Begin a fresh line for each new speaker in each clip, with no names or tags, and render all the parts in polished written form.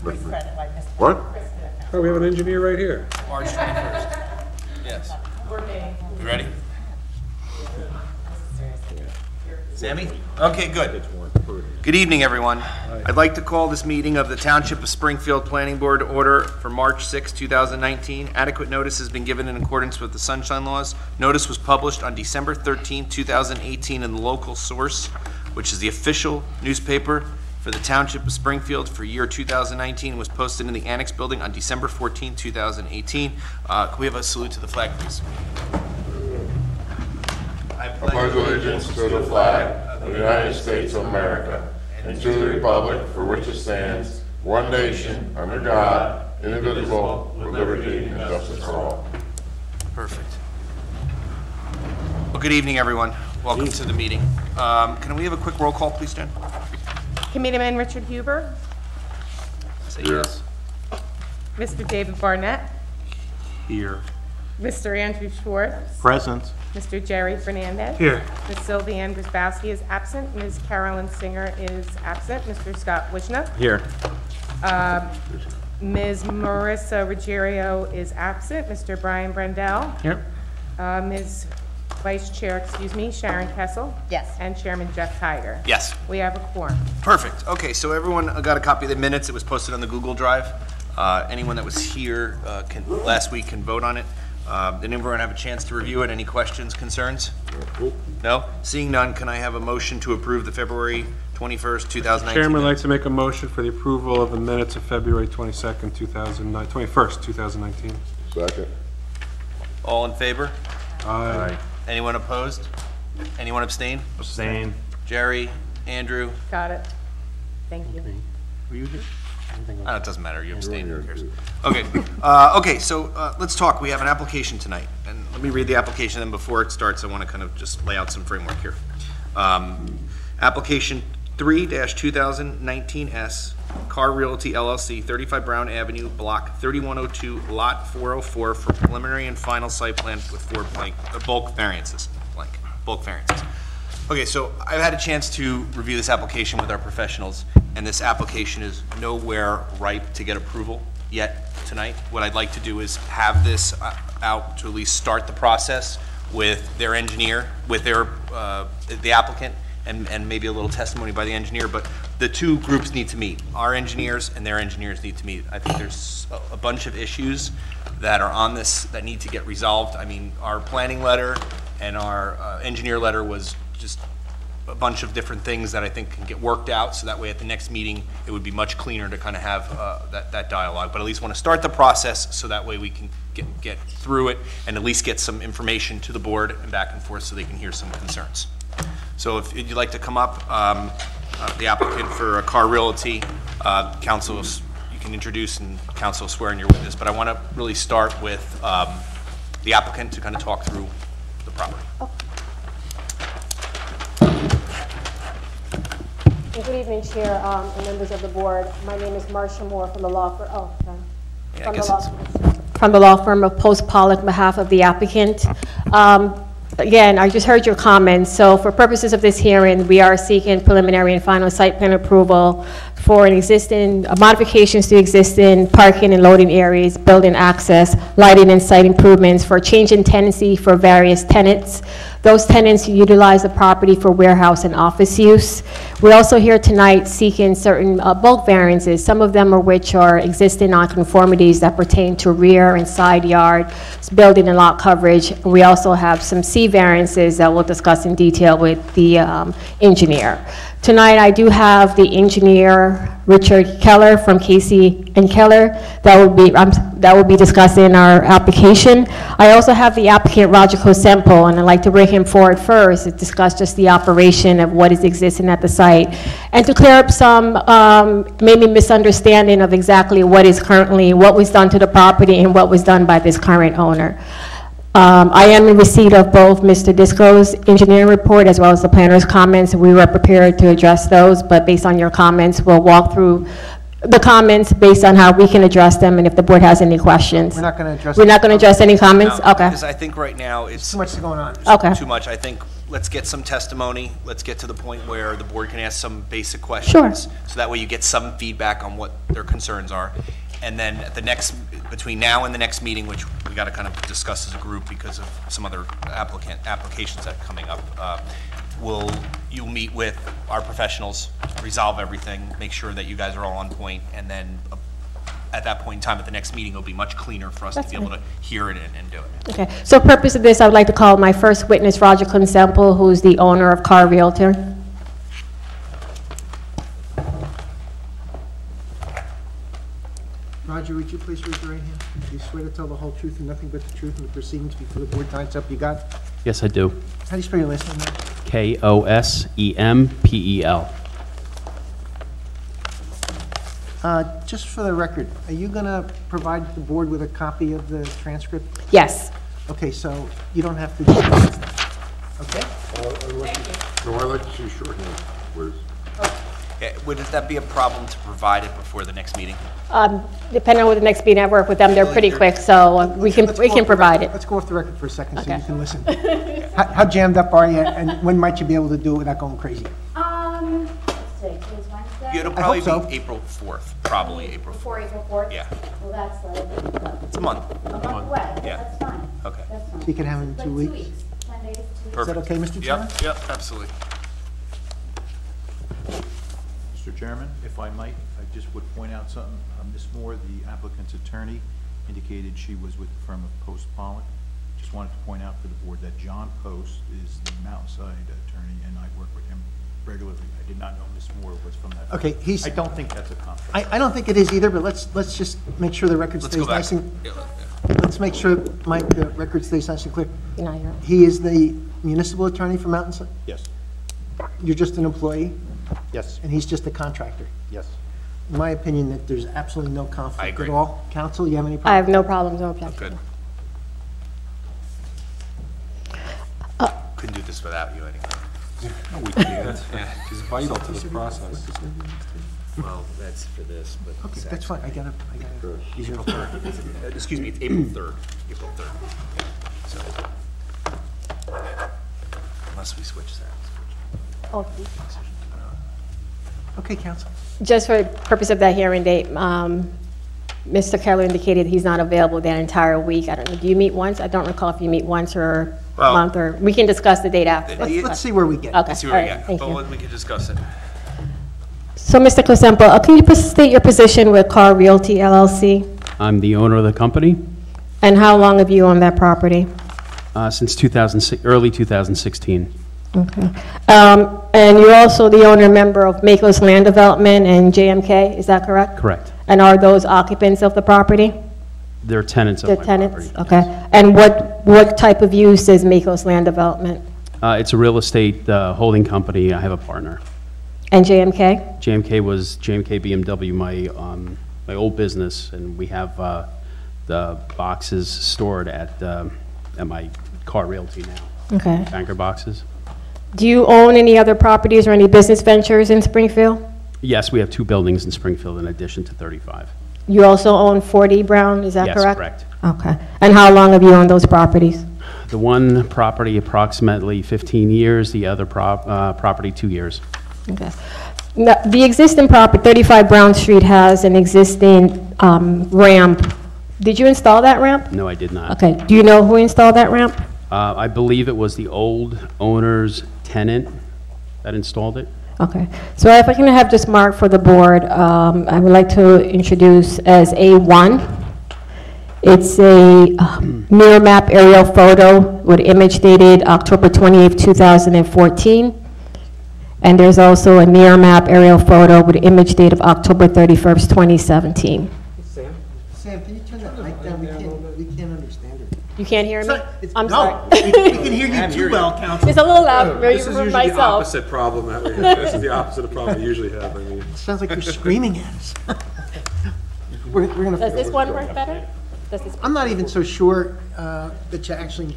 What?
Oh, we have an engineer right here.
March 21st. Yes. You ready? Sammy? Okay, good. Good evening, everyone. I'd like to call this meeting of the Township of Springfield Planning Board to order for March 6, 2019. Adequate notice has been given in accordance with the Sunshine Laws. Notice was published on December 13, 2018 in the local Source, which is the official newspaper for the Township of Springfield for year 2019, was posted in the Annex Building on December 14, 2018. Can we have a salute to the flag, please?
I pledge allegiance to the flag of the United States of America and to the republic for which it stands, one nation, under God, indivisible, with liberty and justice for all.
Perfect. Well, good evening, everyone. Welcome to the meeting. Can we have a quick roll call, please, Jen?
Committeeman Richard Huber.
Say
Here.
yes.
Mr. David Barnett.
Here.
Mr. Andrew Schwartz.
Present.
Mr. Jerry Fernandez.
Here.
Ms. Sylvie Andrusbowski is absent. Ms. Carolyn Singer is absent. Mr. Scott Wishna.
Here.
Ms. Marissa Ruggiero is absent. Mr. Brian Brendel.
Here.
Ms. Vice Chair, Sharon Kessel.
Yes.
And Chairman Jeff Tiger.
Yes.
We have a quorum.
Perfect. Okay, so everyone got a copy of the minutes. It was posted on the Google Drive. Anyone that was here last week can vote on it. Did everyone have a chance to review it? Any questions, concerns? No? Seeing none, can I have a motion to approve the February 21st, 2019?
Chairman would like to make a motion for the approval of the minutes of February 22nd, 21st, 2019.
Second.
All in favor?
Aye.
Anyone opposed? Anyone abstain?
Abstain.
Jerry, Andrew?
Got it. Thank you.
Were you here?
It doesn't matter. You abstained. Who cares? Okay. Okay. So let's talk. We have an application tonight, and let me read the application. Then before it starts, I want to kind of just lay out some framework here. Application 3-2019S, Car Realty LLC, 35 Brown Avenue, Block 3102, Lot 404, for preliminary and final site plan with 4 bulk variances. Bulk variances. Okay, so I've had a chance to review this application with our professionals, and this application is nowhere ripe to get approval yet tonight. What I'd like to do is have this out to at least start the process with their engineer, with their the applicant, and maybe a little testimony by the engineer, but the two groups need to meet. Our engineers and their engineers need to meet. I think there's a bunch of issues that are on this that need to get resolved. I mean, our planning letter and our engineer letter was just a bunch of different things that I think can get worked out, so that way at the next meeting it would be much cleaner to kind of have that dialogue. But at least want to start the process so that way we can get through it and at least get some information to the board and back and forth so they can hear some concerns. So if you'd like to come up, the applicant for Car Realty, council, you can introduce, and council will swear in your witness, but I want to really start with the applicant to kind of talk through the property.
Good evening, Chair and members of the board. My name is Marcia Moore from the law firm. From the law firm of Post Pollock, on behalf of the applicant. Again, I just heard your comments. So for purposes of this hearing, we are seeking preliminary and final site plan approval for modifications to existing parking and loading areas, building access, lighting and site improvements for change in tenancy for various tenants. Those tenants utilize the property for warehouse and office use. We're also here tonight seeking certain bulk variances, some of them are which are existing nonconformities that pertain to rear and side yard, building and lot coverage. We also have some C variances that we'll discuss in detail with the engineer. Tonight I do have the engineer Richard Keller from Casey and Keller that will be discussing our application. I also have the applicant Roger Cosempo, and I'd like to bring him forward first to discuss just the operation of what is existing at the site and to clear up some maybe misunderstanding of exactly what was done to the property and what was done by this current owner. I am in receipt of both Mr. Disco's engineering report as well as the planner's comments. We were prepared to address those, but based on your comments, we'll walk through the comments based on how we can address them and if the board has any questions.
We're not going to address.
We're not going to address any comments?
No,
Okay.
Because I think right now it's
Too much going on.
Okay.
Too much. I think let's get some testimony. Let's get to the point where the board can ask some basic questions.
Sure.
So that way you get some feedback on what their concerns are. And then at the next, between now and the next meeting, which we got to kind of discuss as a group because of some other applications that are coming up, you'll meet with our professionals, resolve everything, make sure that you guys are all on point, and then at that point in time, at the next meeting, it'll be much cleaner for us to be able to hear it and do it.
Okay, so purpose of this, I would like to call my first witness, Roger Consemple, who's the owner of Car Realtor.
Roger, would you please raise your right hand? Do you swear to tell the whole truth and nothing but the truth in the proceedings before the board? Time's up. You got?
Yes, I do.
How do you spell your last name?
Kosempel.
Just for the record, are you going to provide the board with a copy of the transcript?
Yes.
Okay, so you don't have to do that. Okay?
No, I'd like to see shorthand, please.
Would that be a problem to provide it before the next meeting?
Depending on what the next meeting I work with them, they're pretty quick, so we can provide it.
Let's go off the record for a second so
Okay.
you can listen. How jammed up are you, and when might you be able to do it without going crazy?
Let's see, today's Wednesday?
It'll
I
probably
hope so.
be April 4th, probably April 4th.
Before April 4th?
Yeah.
Well, that's like
It's a month.
a month away.
Yeah.
That's fine.
Okay.
That's fine.
You can have it in
Like
2 weeks?
2 weeks, 10 days, 2 weeks.
Is that okay, Mr. Chairman?
Yep, absolutely.
Mr. Chairman, if I might, I just would point out something. Ms. Moore, the applicant's attorney, indicated she was with the firm of Post Pollock. Just wanted to point out for the board that John Post is the Mountainside attorney, and I work with him regularly. I did not know Ms. Moore was from that.
Okay,
I don't think that's a conflict.
I don't think it is either, but let's just make sure the record
Let's
stays
go back.
nice and,
Yeah.
let's make sure, Mike, the record stays nice and clear.
You're not here.
He is the municipal attorney for Mountainside?
Yes.
You're just an employee,
Yes.
and he's just a contractor?
Yes.
In my opinion, that there's absolutely no conflict
agree.
at all. Counsel, you have any
I
problem?
have no problems, no objections.
Good. Couldn't do this without you anyway.
No, we can't. He's vital to this process.
Well, that's for this, but.
Okay, that's fine, I gotta, he's your
Excuse me, it's April 3rd. April 3rd. Yeah. So. Unless we switch that.
Okay, counsel.
Just for the purpose of that hearing date, Mr. Keller indicated he's not available that entire week. I don't know, do you meet once? I don't recall if you meet once or a
Well-
month, or, we can discuss the date after.
Let's see where we get.
Okay,
Let's see
all
what we
right,
got.
thank
But
you.
we can discuss it.
So, Mr. Cosempo, can you please state your position with Car Realty LLC?
I'm the owner of the company
And how long have you owned that property?
since early 2016.
Okay. And you're also the owner member of Makel's Land Development and JMK, is that correct?
Correct.
And are those occupants of the property?
They're tenants of
The
my
tenants?
property.
Okay. And what type of use is Makel's Land Development?
It's a real estate holding company. I have a partner.
And JMK?
JMK was JMK BMW, my old business, and we have the boxes stored at my Car Realty now.
Okay.
Banker boxes.
Do you own any other properties or any business ventures in Springfield?
Yes, we have 2 buildings in Springfield in addition to 35.
You also own 40 Brown, is that correct?
Yes, correct.
Okay. And how long have you owned those properties?
The one property approximately 15 years, the other property 2 years.
Okay. Now, the existing property, 35 Brown Street, has an existing ramp. Did you install that ramp?
No, I did not.
Okay. Do you know who installed that ramp?
I believe it was the old owner's tenant that installed it.
Okay. So if I can have this marked for the board, I would like to introduce as A1. It's a mirror map aerial photo with image dated October 28, 2014. And there's also a mirror map aerial photo with image date of October 31st, 2017.
Sam, can you turn that mic down? We can't understand it.
You can't hear me? I'm
No,
sorry.
we can hear you too well, counsel.
It's a little loud
This is
for
usually the
myself.
opposite problem that we have. This is the opposite of problem we usually have, I mean.
Sounds like you're screaming at us. We're gonna.
Does this one work better? Does this?
I'm not even so sure that you actually.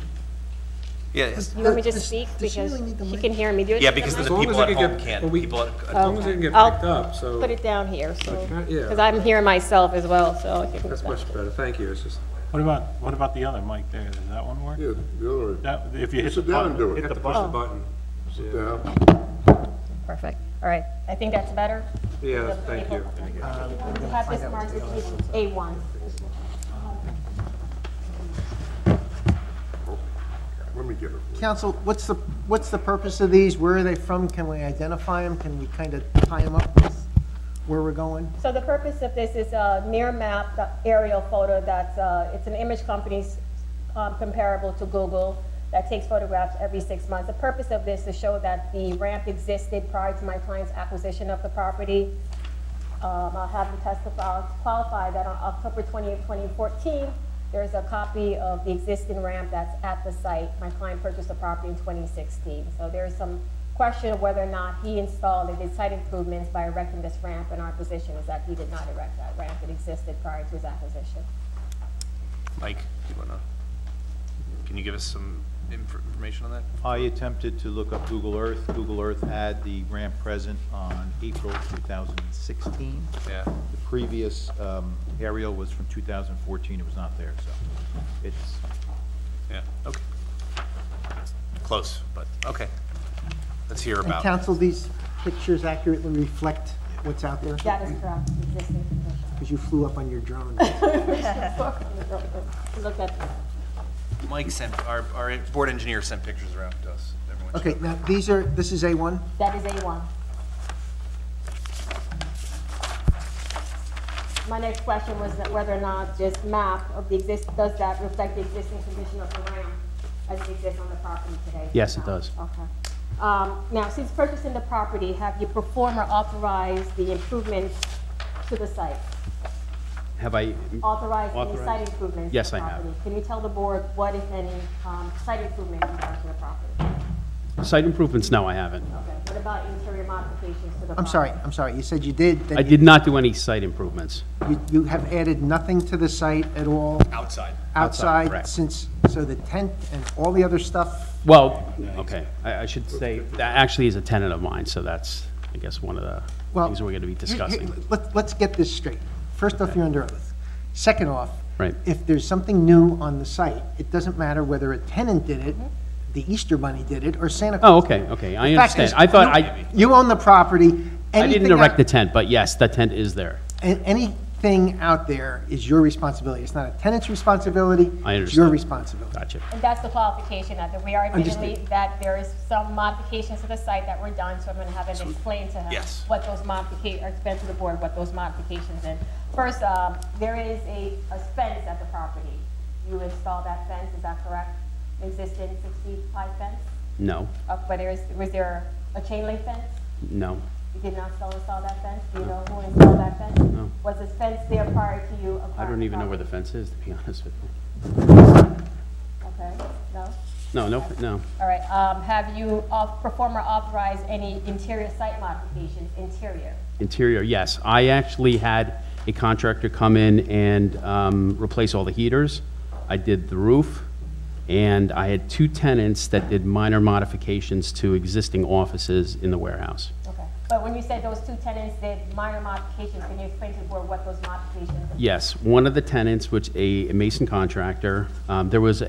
Yeah,
You want me to just speak
Does she
because
really need the
she
mic?
can hear me? Do you
yeah,
need
because
the
the
mic?
people
it
at
can
home
get-
can't,
well, we-
people at
As long as it can get
I'll
picked up, so.
Put it down here, so,
Yeah.
because I'm hearing myself as well, so I can.
That's much better, thank you, it's just,
What about the other mic there? Does that one work?
Yeah, the other way.
That, if you hit the
Sit down and do
button,
it.
hit the
Push the
button.
button.
Sit down.
Perfect. All right. I think that's better.
Yeah, thank you.
You have this marked as A1.
Let me get it.
Counsel, what's the purpose of these? Where are they from? Can we identify them? Can we kind of tie them up with where we're going?
So the purpose of this is a near map aerial photo that's, it's an image company comparable to Google that takes photographs every 6 months. The purpose of this is to show that the ramp existed prior to my client's acquisition of the property. I'll have them testify, qualify that on October 20th, 2014, there's a copy of the existing ramp that's at the site. My client purchased the property in 2016. So there's some question of whether or not he installed and did site improvements by erecting this ramp, and our position is that he did not erect that ramp. It existed prior to his acquisition.
Mike, can you give us some information on that?
I attempted to look up Google Earth. Google Earth had the ramp present on April 2016.
Yeah.
The previous aerial was from 2014. It was not there, so it's...
Yeah, okay. Close, but, okay. Let's hear
And
about.
counsel, these pictures accurately reflect what's out there?
That is correct, existing condition.
Because you flew up on your drone.
Look at that.
Mike sent, our board engineer sent pictures around to us. Everyone
Okay,
should-
now, this is A1?
That is A1. My next question was that whether or not this map of the does that reflect the existing condition of the ramp as it exists on the property today?
Yes, it does.
Okay. Now, since purchasing the property, have you performed or authorized the improvements to the site?
Have I,
Authorized any
Authorized?
site improvements?
Yes,
to the
I have.
property? Can you tell the board what, if any, site improvements you've done to the property?
site improvements? No, I haven't.
Okay. What about interior modifications to the
I'm
property?
sorry, you said you did. that
I did not do any site improvements.
You have added nothing to the site at all?
Outside.
Outside,
correct.
so the tent and all the other stuff?
Well, okay, I should say, that actually is a tenant of mine, so that's, I guess, one of the
Well,
things we're going to be discussing.
Let's get this straight. First off, you're under oath. Second off,
Right.
if there's something new on the site, it doesn't matter whether a tenant did it, the Easter Bunny did it, or Santa Claus.
Oh, okay, I
The fact
understand.
is,
I thought
You own the property.
I didn't
Anything
erect
out-
the tent, but yes, the tent is there.
Anything out there is your responsibility. It's not a tenant's responsibility.
I
It's your
understand.
responsibility.
Gotcha.
And that's the qualification that we are admitting
Understood.
that there is some modifications to the site that were done, so I'm gonna have him explain to him
yes.
what those modifications, or explain to the board what those modifications in. First, there is a fence at the property. You installed that fence, is that correct? Existing 60-high fence?
No,
But was there a chain link fence?
no,
You did not install that fence? Do you know who installed that fence?
No.
Was this fence there prior to you acquiring
I don't even know where the
property?
fence is, to be honest with you.
Okay, no?
No.
All right, have you performed or authorized any interior site modifications, interior?
Interior, yes. I actually had a contractor come in and replace all the heaters. I did the roof, and I had 2 tenants that did minor modifications to existing offices in the warehouse.
Okay, but when you said those 2 tenants did minor modifications, can you explain to the board what those modifications?
Yes, one of the tenants, which a mason contractor, there was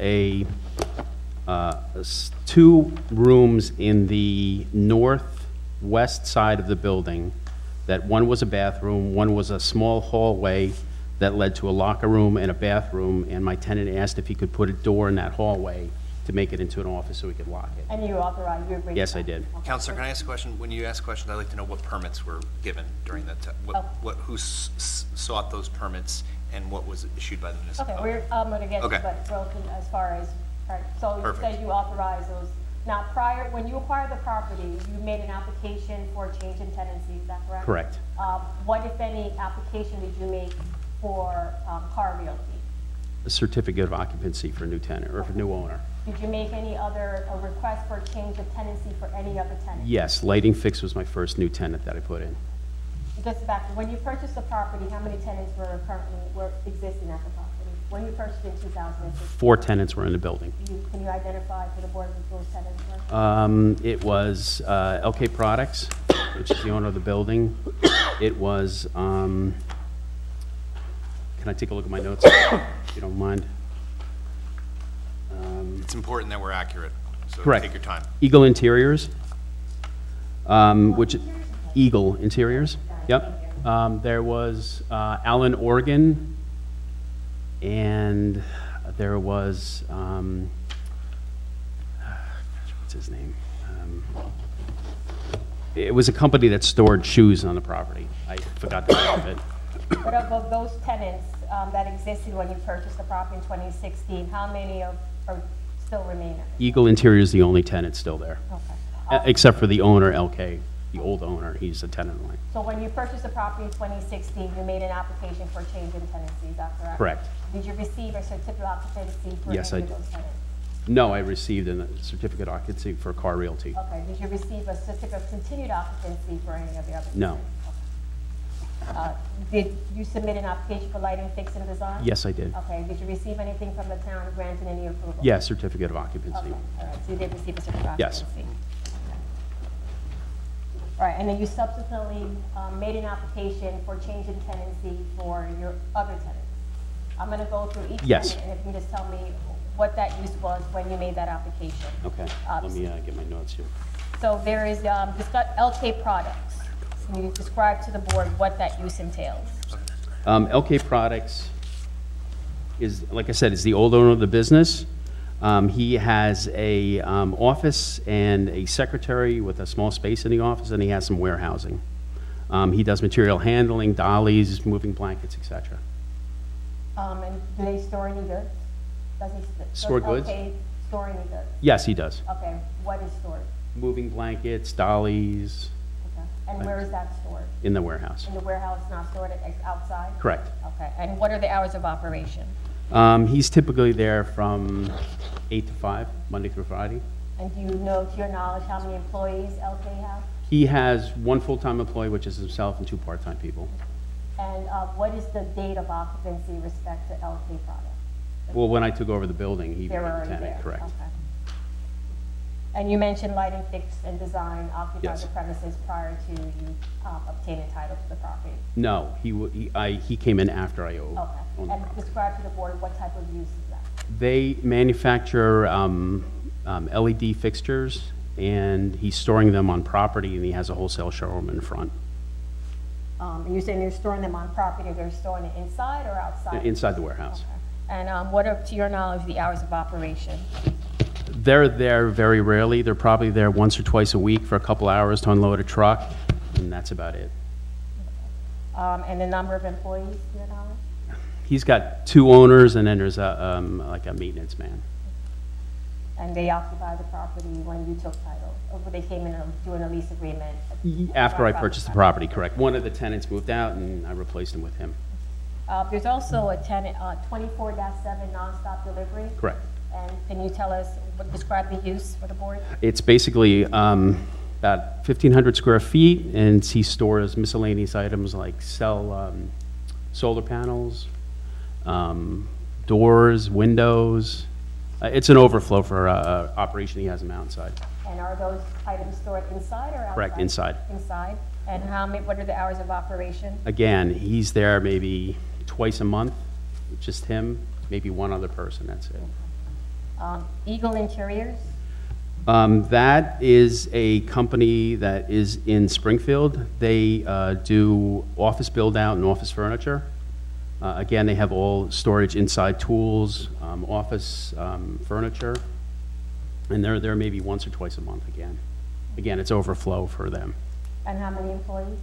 2 rooms in the northwest side of the building, that one was a bathroom, one was a small hallway that led to a locker room and a bathroom, and my tenant asked if he could put a door in that hallway to make it into an office so we could lock it.
And you authorized, you agreed?
Yes,
to
I
that?
did.
Okay.
Counselor, can I ask a question? When you ask questions, I'd like to know what permits were given during that time.
Oh.
Who sought those permits and what was issued by the
Okay,
municipality?
I'm gonna get to,
Okay.
but broken as far as, all right, so you
Perfect.
said you authorized those. Now, when you acquired the property, you made an application for a change in tenancy, is that correct?
Correct.
What, if any, application did you make for car realty?
A certificate of occupancy for a new tenant, or for a new owner.
Did you make any other, a request for a change of tenancy for any other tenant?
Yes, Lighting Fix was my first new tenant that I put in.
Just back, when you purchased the property, how many tenants were existing at the property? When you purchased in 2006,
4 tenants were in the building.
can you identify for the board who those tenants were?
It was LK Products, which is the owner of the building. It was Can I take a look at my notes, if you don't mind?
It's important that we're accurate, so
Correct.
take your time.
Eagle Interiors, which, Eagle Interiors, yep. There was Allen Organ, and there was, what's his name? It was a company that stored shoes on the property. I forgot the name of it.
What about those tenants that existed when you purchased the property in 2016? How many are still remaining?
Eagle Interior is the only tenant still there,
Okay.
except for the owner, LK, the old owner. He's a tenant of mine.
So when you purchased the property in 2016, you made an application for change in tenancy, is that correct?
Correct.
Did you receive a certificate of occupancy for
Yes,
any
I
of
did.
those tenants?
No, I received a certificate of occupancy for Car Realty.
Okay, did you receive a certificate of continued occupancy for any of the other?
No.
tenants? Okay. Did you submit an application for lighting, fix, and design?
Yes, I did.
Okay, did you receive anything from the town granting any approval?
Yeah, certificate of occupancy.
Okay, all right, so you did receive a certificate of
Yes.
occupancy? All right, and then you subsequently made an application for change in tenancy for your other tenants. I'm going to go through each
Yes.
tenant, and if you can just tell me what that use was when you made that application.
Okay, let me get my notes here.
So there is, discuss LK Products. Can you describe to the board what that use entails?
LK Products is, like I said, is the old owner of the business. He has a office and a secretary with a small space in the office, and he has some warehousing. He does material handling, dollies, moving blankets, etc.
And do they store any goods? Does he
Store
does
goods?
LK store any goods?
Yes, he does.
Okay, what is stored?
Moving blankets, dollies,
Okay, and where is that stored?
in the warehouse.
In the warehouse, not stored outside?
Correct.
Okay, and what are the hours of operation?
He's typically there from 8 to 5, Monday through Friday.
And do you know, to your knowledge, how many employees LK has?
He has one full-time employee, which is himself, and 2 part-time people.
And what is the date of occupancy with respect to LK Products?
Well, when I took over the building, he
They
became
were
a
already
tenant,
there?
correct.
Okay. And you mentioned lighting, fix, and design occupied
Yes.
the premises prior to you obtaining title to the property?
No, he came in after I owned
Okay,
the
and
property.
describe to the board what type of use is that?
They manufacture LED fixtures, and he's storing them on property, and he has a wholesale showroom in front,
And you're saying they're storing them on property, they're storing it inside or outside?
inside the warehouse.
Okay. And what are, to your knowledge, the hours of operation?
They're there very rarely. They're probably there once or twice a week for a couple hours to unload a truck, and that's about it.
And the number of employees, to your knowledge?
He's got 2 owners, and then there's like a maintenance man.
And they occupy the property when you took title, or they came in doing a lease agreement?
After I purchased the property, correct. One of the tenants moved out, and I replaced him with him.
There's also a tenant, 24/7 nonstop delivery.
Correct.
And can you tell us, describe the use for the board?
It's basically about 1,500 square feet, and he stores miscellaneous items like solar panels, doors, windows. It's an overflow for operation. He has them outside.
And are those items stored inside or outside?
Correct, inside.
Inside. And what are the hours of operation?
Again, he's there maybe twice a month, just him, maybe one other person, that's it.
Eagle Interiors?
That is a company that is in Springfield. They do office build-out and office furniture. Again, they have all storage inside tools, office furniture, and they're there maybe once or twice a month again. Again, it's overflow for them.
And how many employees?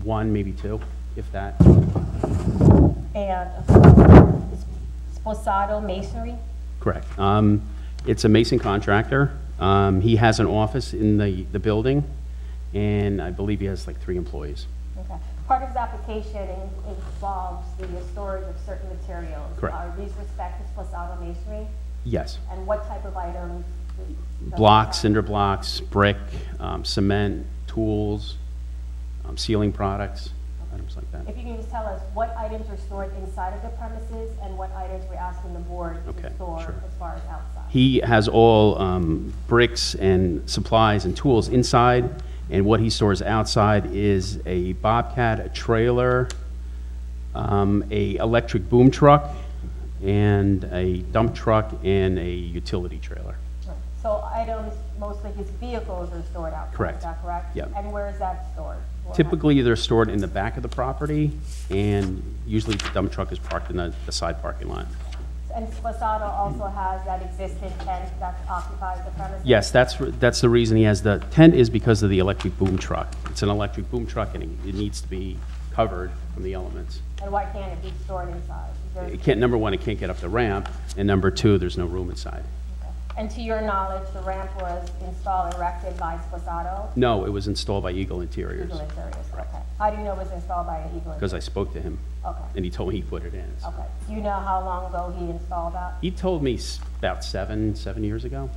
1, maybe 2, if that.
And Sposado Masonry?
Correct. It's a mason contractor. He has an office in the building, and I believe he has like 3 employees.
Okay. Part of his application involves the storage of certain materials.
Correct.
Are these respected to Sposado Masonry?
Yes.
And what type of items?
Blocks, cinder blocks, brick, cement, tools, ceiling products, items like that.
If you can just tell us what items are stored inside of the premises and what items we're asking the board
Okay,
to store
sure.
as far as outside.
He has all bricks and supplies and tools inside, and what he stores outside is a Bobcat, a trailer, a electric boom truck, and a dump truck, and a utility trailer.
So items, mostly his vehicles are stored outside,
Correct.
is that correct?
Yeah.
And where is that stored?
Typically, they're stored in the back of the property, and usually the dump truck is parked in the side parking lot.
And Spasado also has that existing tent that occupies the premises?
Yes, that's the reason he has the tent, is because of the electric boom truck. It's an electric boom truck, and it needs to be covered from the elements.
And why can't it be stored inside? Is there-
It can't, number one, it can't get up the ramp, and number two, there's no room inside.
Okay. And to your knowledge, the ramp was installed, erected by Spasado?
No, it was installed by Eagle Interiors,
Eagle Interiors, okay. How do you know it was installed by an Eagle?
because I spoke to him,
Okay,
and he told me he put it in.
okay. Do you know how long ago he installed that?
He told me about seven years ago.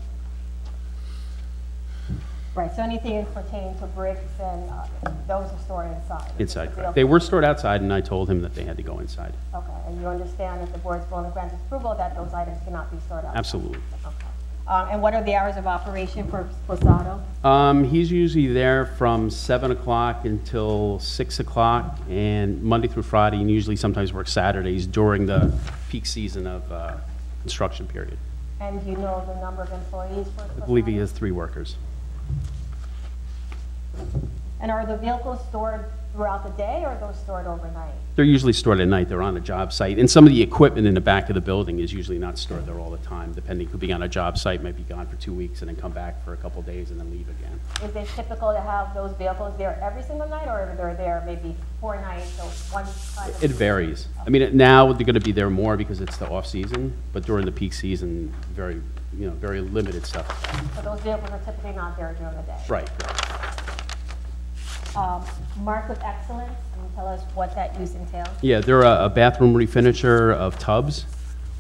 Right, so anything pertaining to bricks and those are stored inside?
Inside,
The
correct. They were stored outside, and I told him that they had to go inside.
Okay, and you understand if the board's willing to grant approval that those items cannot be stored outside?
Absolutely.
Okay. And what are the hours of operation for Spasado?
He's usually there from 7 o'clock until 6 o'clock, and Monday through Friday, and usually sometimes works Saturdays during the peak season of construction period.
And do you know the number of employees for Spasado?
I believe he has 3 workers.
And are the vehicles stored throughout the day, or are those stored overnight?
They're usually stored at night. They're on a job site, and some of the equipment in the back of the building is usually not stored there all the time, depending. Could be on a job site, might be gone for 2 weeks, and then come back for a couple days and then leave again.
Is it typical to have those vehicles there every single night, or they're there maybe 4 nights, so one time?
It varies. I mean, now they're going to be there more because it's the off-season, but during the peak season, very limited stuff.
So those vehicles are typically not there during the day?
Right.
Mark of Excellence, can you tell us what that use entails?
Yeah, they're a bathroom refinisher of tubs,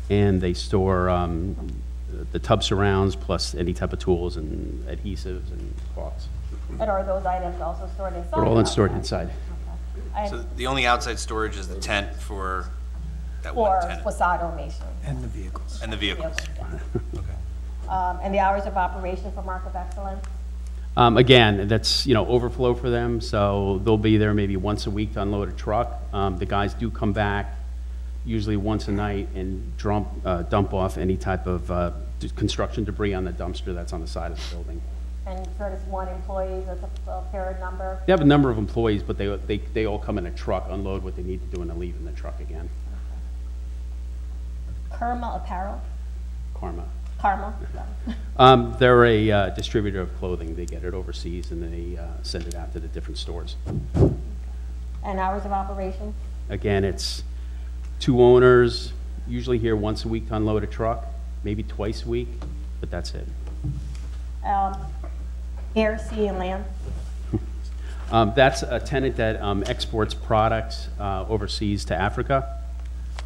and they store the tub surrounds plus any type of tools and adhesives and caulks.
And are those items also stored inside?
They're all
or
stored
outside?
inside.
Okay.
So
And
the only outside storage is the tent for that one
for
tenant?
Spasado Masonry?
And the vehicles.
And the vehicles?
Yeah.
Okay.
And the hours of operation for Mark of Excellence?
Again, that's, overflow for them, so they'll be there maybe once a week to unload a truck. The guys do come back usually once a night and dump off any type of construction debris on the dumpster that's on the side of the building.
And for this one employee, is a fair number?
They have a number of employees, but they all come in a truck, unload what they need to do, and then leave in the truck again.
Karma Apparel?
Karma.
Karma?
They're a distributor of clothing. They get it overseas, and they send it out to the different stores.
And hours of operation?
Again, it's 2 owners, usually here once a week to unload a truck, maybe twice a week, but that's it.
Air, sea, and land?
That's a tenant that exports products overseas to Africa,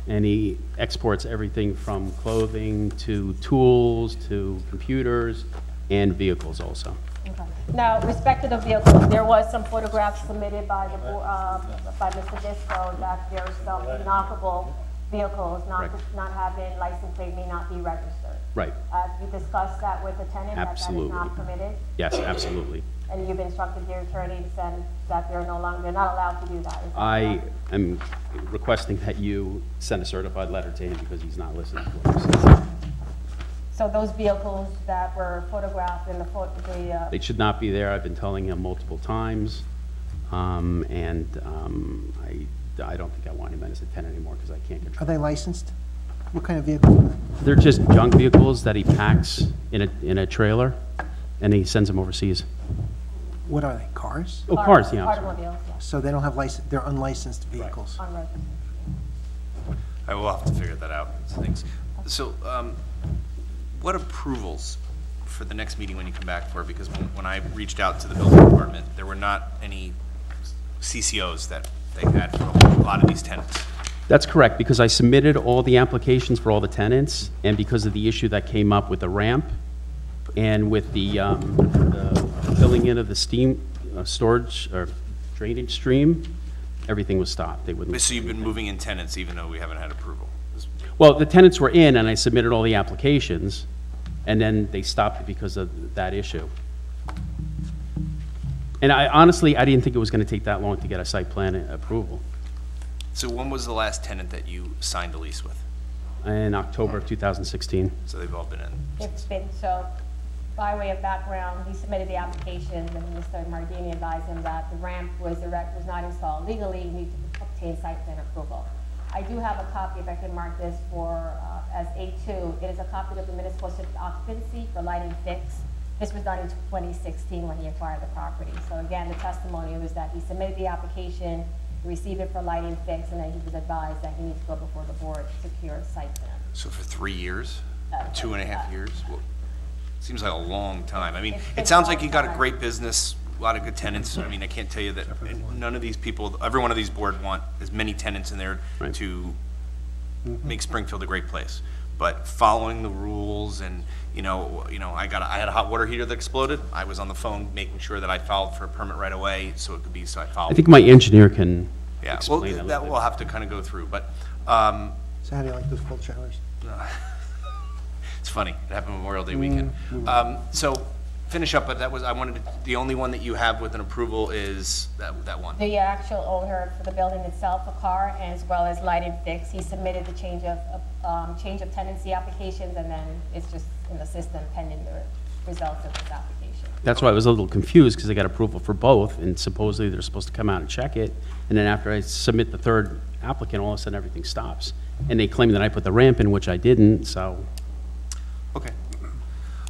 and he exports everything from clothing to tools to computers and vehicles also.
Okay. Now, with respect to the vehicles, there was some photographs submitted by the, by Mr. Disco that there's some inoperable vehicles
Right.
not having license plate, may not be registered.
Right.
You discussed that with the tenant,
Absolutely.
that is not permitted?
Yes, absolutely.
And you've instructed your attorney to send that they're not allowed to do that? Is that
I
correct?
am requesting that you send a certified letter to him because he's not listening to what I'm saying.
So those vehicles that were photographed in
They should not be there. I've been telling him multiple times, and I don't think I want him as a tenant anymore because I can't
Are
control.
they licensed? What kind of vehicles are they?
They're just junk vehicles that he packs in a trailer, and he sends them overseas.
What are they, cars?
Oh, cars, yeah. I'm sorry.
Automobiles, yeah,
So they don't have license, they're unlicensed vehicles?
unregistered.
I will have to figure that out. Thanks. So, what approvals for the next meeting when you come back for? Because when I reached out to the building department, there were not any CCOs that they had for a lot of these tenants.
That's correct, because I submitted all the applications for all the tenants, and because of the issue that came up with the ramp and with the filling in of the steam storage or drainage stream, everything was stopped. They wouldn't.
So you've been moving in tenants even though we haven't had approval?
Well, the tenants were in, and I submitted all the applications, and then they stopped it because of that issue. And honestly, I didn't think it was going to take that long to get a site plan approval.
So when was the last tenant that you signed a lease with?
In October of 2016.
So they've all been in.
It's been, so, by way of background, he submitted the application, and Mr. Mardini advised him that the ramp was not installed legally, you need to obtain site plan approval. I do have a copy, if I can mark this for, as A2, it is a copy of the municipal certificate of occupancy for lighting fix. This was done in 2016 when he acquired the property. So again, the testimony was that he submitted the application, received it for lighting fix, and then he was advised that he needs to go before the board to secure site plan.
So for 3 years? 2.5 years? Well, seems like a long time. I mean,
It's been
it sounds
a
like
long
you got a
time.
great business, a lot of good tenants. I mean, I can't tell you that none of these people, every one of these board want as many tenants in there
Right.
to make Springfield a great place. But following the rules and, I had a hot water heater that exploded. I was on the phone making sure that I filed for a permit right away, so it could be, so I filed.
I think my engineer can
Yeah, well,
explain that a
that
little
we'll
bit.
have to kind of go through, but,
So how do you like those cold showers?
it's funny, it happened Memorial Day weekend. So, finish up, but the only one that you have with an approval is that one.
The actual owner for the building itself, a car, as well as lighting fix, he submitted the change of tenancy applications, and then it's just in the system pending the results of this application.
That's why I was a little confused, because I got approval for both, and supposedly they're supposed to come out and check it, and then after I submit the third applicant, all of a sudden everything stops. And they claim that I put the ramp in, which I didn't, so.
Okay.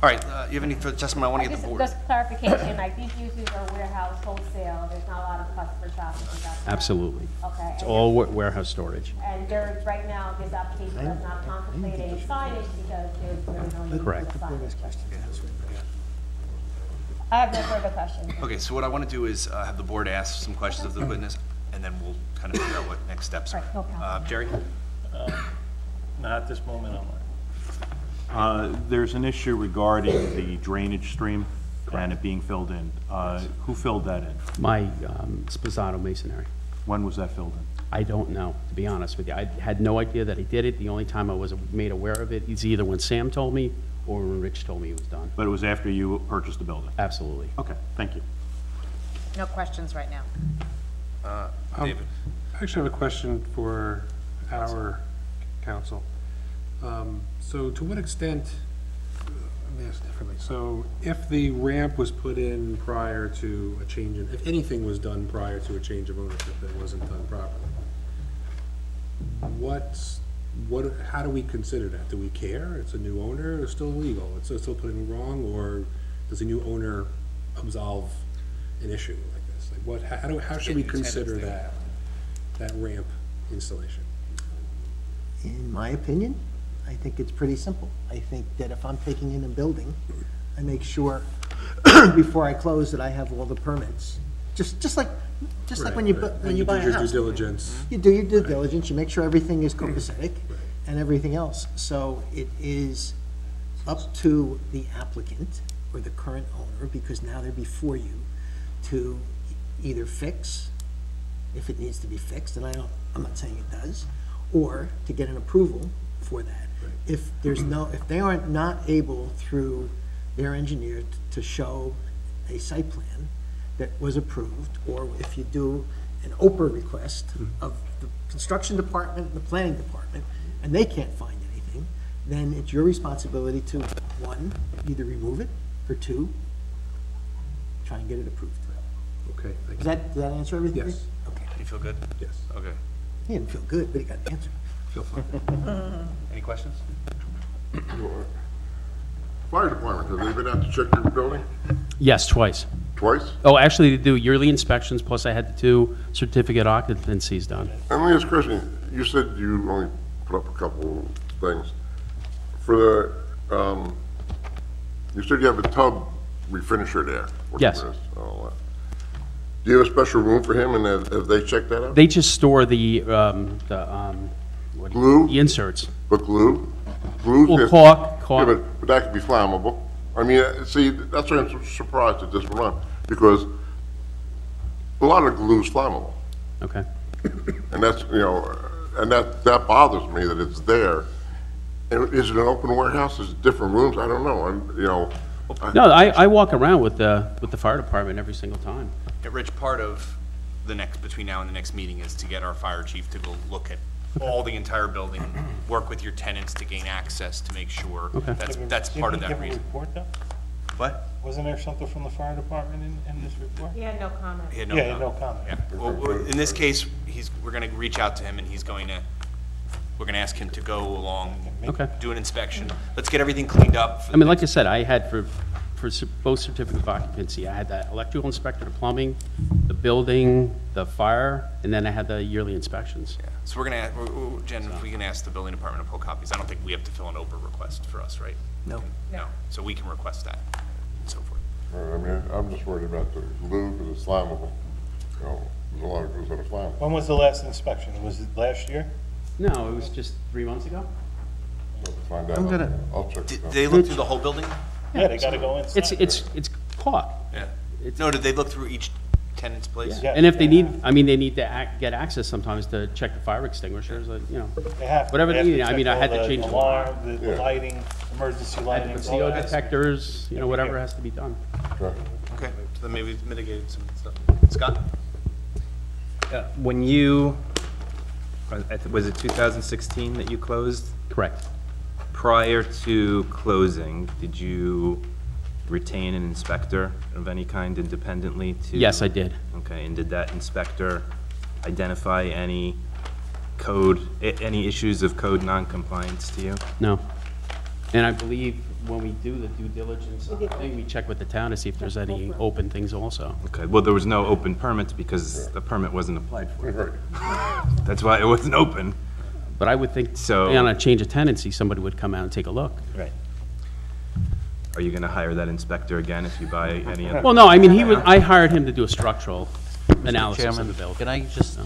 All right, you have any further testimony? I want to get the board.
Just clarification, like these uses are warehouse, wholesale, there's not a lot of customer traffic, is that correct?
Absolutely.
Okay.
It's all warehouse storage.
And there, right now, this application does not contemplate any signage because there's really no need for
Correct.
signage. I have no further questions.
Okay, so what I want to do is have the board ask some questions of the witness, and then we'll kind of figure out what next steps are.
Right, no problem.
Jerry?
Not at this moment, Omar.
There's an issue regarding the drainage stream and it being filled in. Who filled that in?
My Sposato masonry.
When was that filled in?
I don't know, to be honest with you. I had no idea that he did it. The only time I was made aware of it is either when Sam told me or when Rich told me it was done.
But it was after you purchased the building?
Absolutely.
Okay, thank you.
No questions right now.
David?
I actually have a question for our council. So to what extent, let me ask differently. So if the ramp was put in prior to a change in, if anything was done prior to a change of ownership that wasn't done properly, how do we consider that? Do we care? It's a new owner, it's still illegal, it's still putting wrong, or does a new owner absolve an issue like this? Like how should we consider that ramp installation?
In my opinion, I think it's pretty simple. I think that if I'm taking in a building, I make sure before I close that I have all the permits. Just like when you buy a
Your
house.
due diligence.
You do your due diligence, you make sure everything is copacetic and everything else. So it is up to the applicant or the current owner, because now they're before you, to either fix, if it needs to be fixed, and I'm not saying it does, or to get an approval for that. If they are not able through their engineer to show a site plan that was approved, or if you do an OPR request of the construction department and the planning department, and they can't find anything, then it's your responsibility to, one, either remove it, or two, try and get it approved.
Okay, thank
Does
you.
that answer everything?
Yes.
Okay.
You feel good?
Yes,
Okay.
He didn't feel good, but he got an answer.
feel fine.
Any questions?
Fire department, have they been out to check your building
Yes, twice.
twice?
Oh, actually, they do yearly inspections, plus I had the 2 certificate occupancies done.
And let me ask a question. You said you only put up a couple things. For the, you said you have a tub refinisher there. What's
Yes.
this? Oh, do you have a special room for him, and have they checked that out?
They just store the
Glue?
the inserts.
But glue? Glue's
Well,
just-
caulk.
Yeah, but that could be flammable. I mean, see, that's why I'm surprised at this run, because a lot of glue's flammable.
Okay.
And that's, and that bothers me that it's there. And is it an open warehouse? Is it different rooms? I don't know.
No, I walk around with the fire department every single time.
Yeah, Rich, part of between now and the next meeting is to get our fire chief to go look at all the entire building, work with your tenants to gain access to make sure that's part of that
Didn't he
reason.
give a report though?
What?
Wasn't there something from the fire department in this report?
He had no comment.
He had
Yeah,
no
no comment.
Yeah. Well, in this case, we're gonna reach out to him and we're gonna ask him to go along,
Okay.
do an inspection. Let's get everything cleaned up.
I mean, like I said, I had for both certificate of occupancy, I had the electrical inspector, the plumbing, the building, the fire, and then I had the yearly inspections.
Yeah. So Jen, if we can ask the building department to pull copies, I don't think we have to fill an Oprah request for us, right?
No.
No, so we can request that, and so forth.
I mean, I'm just worried about the lube and the flammable. You know, there's a lot of things that are flammable.
When was the last inspection? Was it last year?
No, it was just 3 months ago.
So to find out,
I'm gonna-
I'll check
Did
it out.
they look through the whole building?
Yeah, they gotta go inside.
It's caught.
Yeah. No, did they look through each tenant's place?
Yeah.
And if they need, I mean, they need to get access sometimes to check the fire extinguishers, you know.
They have to.
Whatever
They
they
have
need. I mean,
check
I had
all
to
the
change the
alarm, the
Yeah.
lighting, emergency
I
lighting.
had to put
all
CO
that.
detectors, you know, whatever has to be done.
Okay.
Okay, so then maybe we've mitigated some stuff. Scott?
When you, was it 2016 that you closed?
Correct.
Prior to closing, did you retain an inspector of any kind independently to?
Yes, I did.
Okay, and did that inspector identify any any issues of code non-compliance to you?
No. And I believe when we do the due diligence on the thing, we check with the town to see if there's any open things also.
Okay, well, there was no open permits because the permit wasn't applied for.
Right.
That's why it wasn't open.
But I would think,
So-
on a change of tenancy, somebody would come out and take a look.
Right. Are you gonna hire that inspector again if you buy any other?
Well, no, I mean, I hired him to do a structural analysis of the
Chairman,
building.
can I just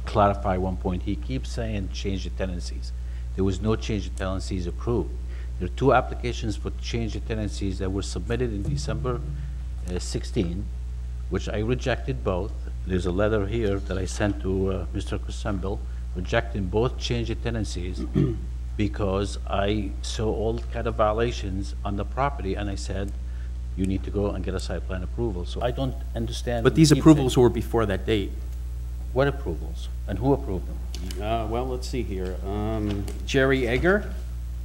clarify one point? He keeps saying change of tenancies. There was no change of tenancies approved. There are 2 applications for change of tenancies that were submitted in December 16, which I rejected both. There's a letter here that I sent to Mr. Crissemble rejecting both change of tenancies because I saw all kind of violations on the property, and I said, you need to go and get a site plan approval. So I don't understand.
But these
Keep saying-
approvals were before that date.
What approvals? And who approved them?
Well, let's see here. Jerry Egger?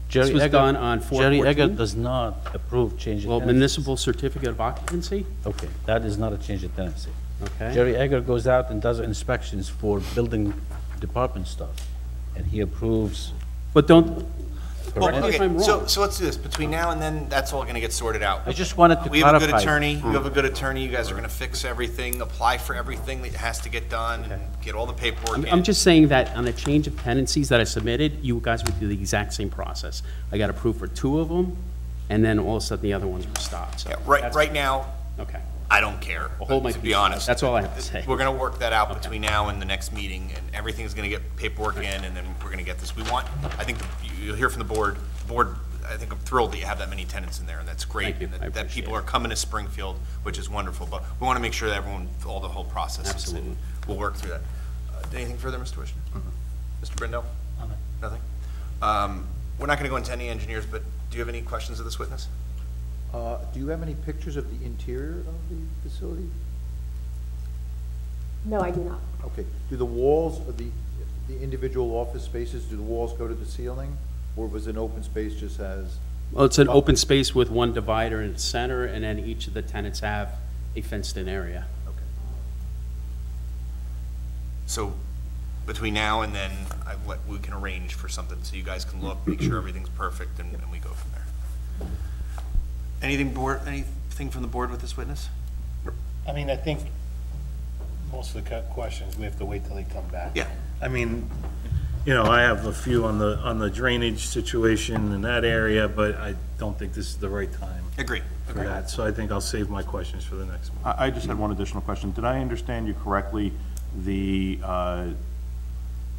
Jerry
This was
Egger-
done on
Jerry Egger
4/14?
does not approve change of
Well,
tenancy.
municipal certificate of occupancy?
Okay, that is not a change of tenancy.
Okay.
Jerry Egger goes out and does inspections for building department stuff, and he approves.
But don't,
Well,
correct me if
okay,
I'm
so,
wrong.
so let's do this. Between now and then, that's all gonna get sorted out.
I just wanted to
We have a good
clarify.
attorney, you have a good attorney, you guys are gonna fix everything, apply for everything that has to get done, and get all the paperwork in.
I'm just saying that on a change of tenancies that I submitted, you guys would do the exact same process. I got approved for 2 of them, and then all of a sudden the other ones were stopped, so.
Yeah, right,
that's-
right now,
Okay.
I don't care,
Well, hold my
to
peace.
be honest.
That's all I have to say.
We're gonna work that out between now and the next meeting, and everything's gonna get paperwork in, and then we're gonna get this. I think you'll hear from the board. The board, I think I'm thrilled that you have that many tenants in there, and that's great.
Thank you.
And
I
that people
appreciate
are coming to Springfield, which is wonderful, but we wanna make sure that the whole process is,
Absolutely.
and we'll work through that. Anything further, Mr. Wishner? Mr. Brindle? Nothing? We're not gonna go into any engineers, but do you have any questions of this witness?
Do you have any pictures of the interior of the facility?
No, I do not.
Okay, do the walls of the individual office spaces, do the walls go to the ceiling? Or was an open space just as?
Well, it's an open space with one divider in the center, and then each of the tenants have a fenced-in area.
Okay.
So between now and then, we can arrange for something so you guys can look, make sure everything's perfect, and we go from there. Anything from the board with this witness?
I mean, I think most of the questions, we have to wait till they come back.
Yeah.
I mean, you know, I have a few on the drainage situation in that area, but I don't think this is the right time
Agree.
for that. So I think I'll save my questions for the next one.
I just had one additional question. Did I understand you correctly, the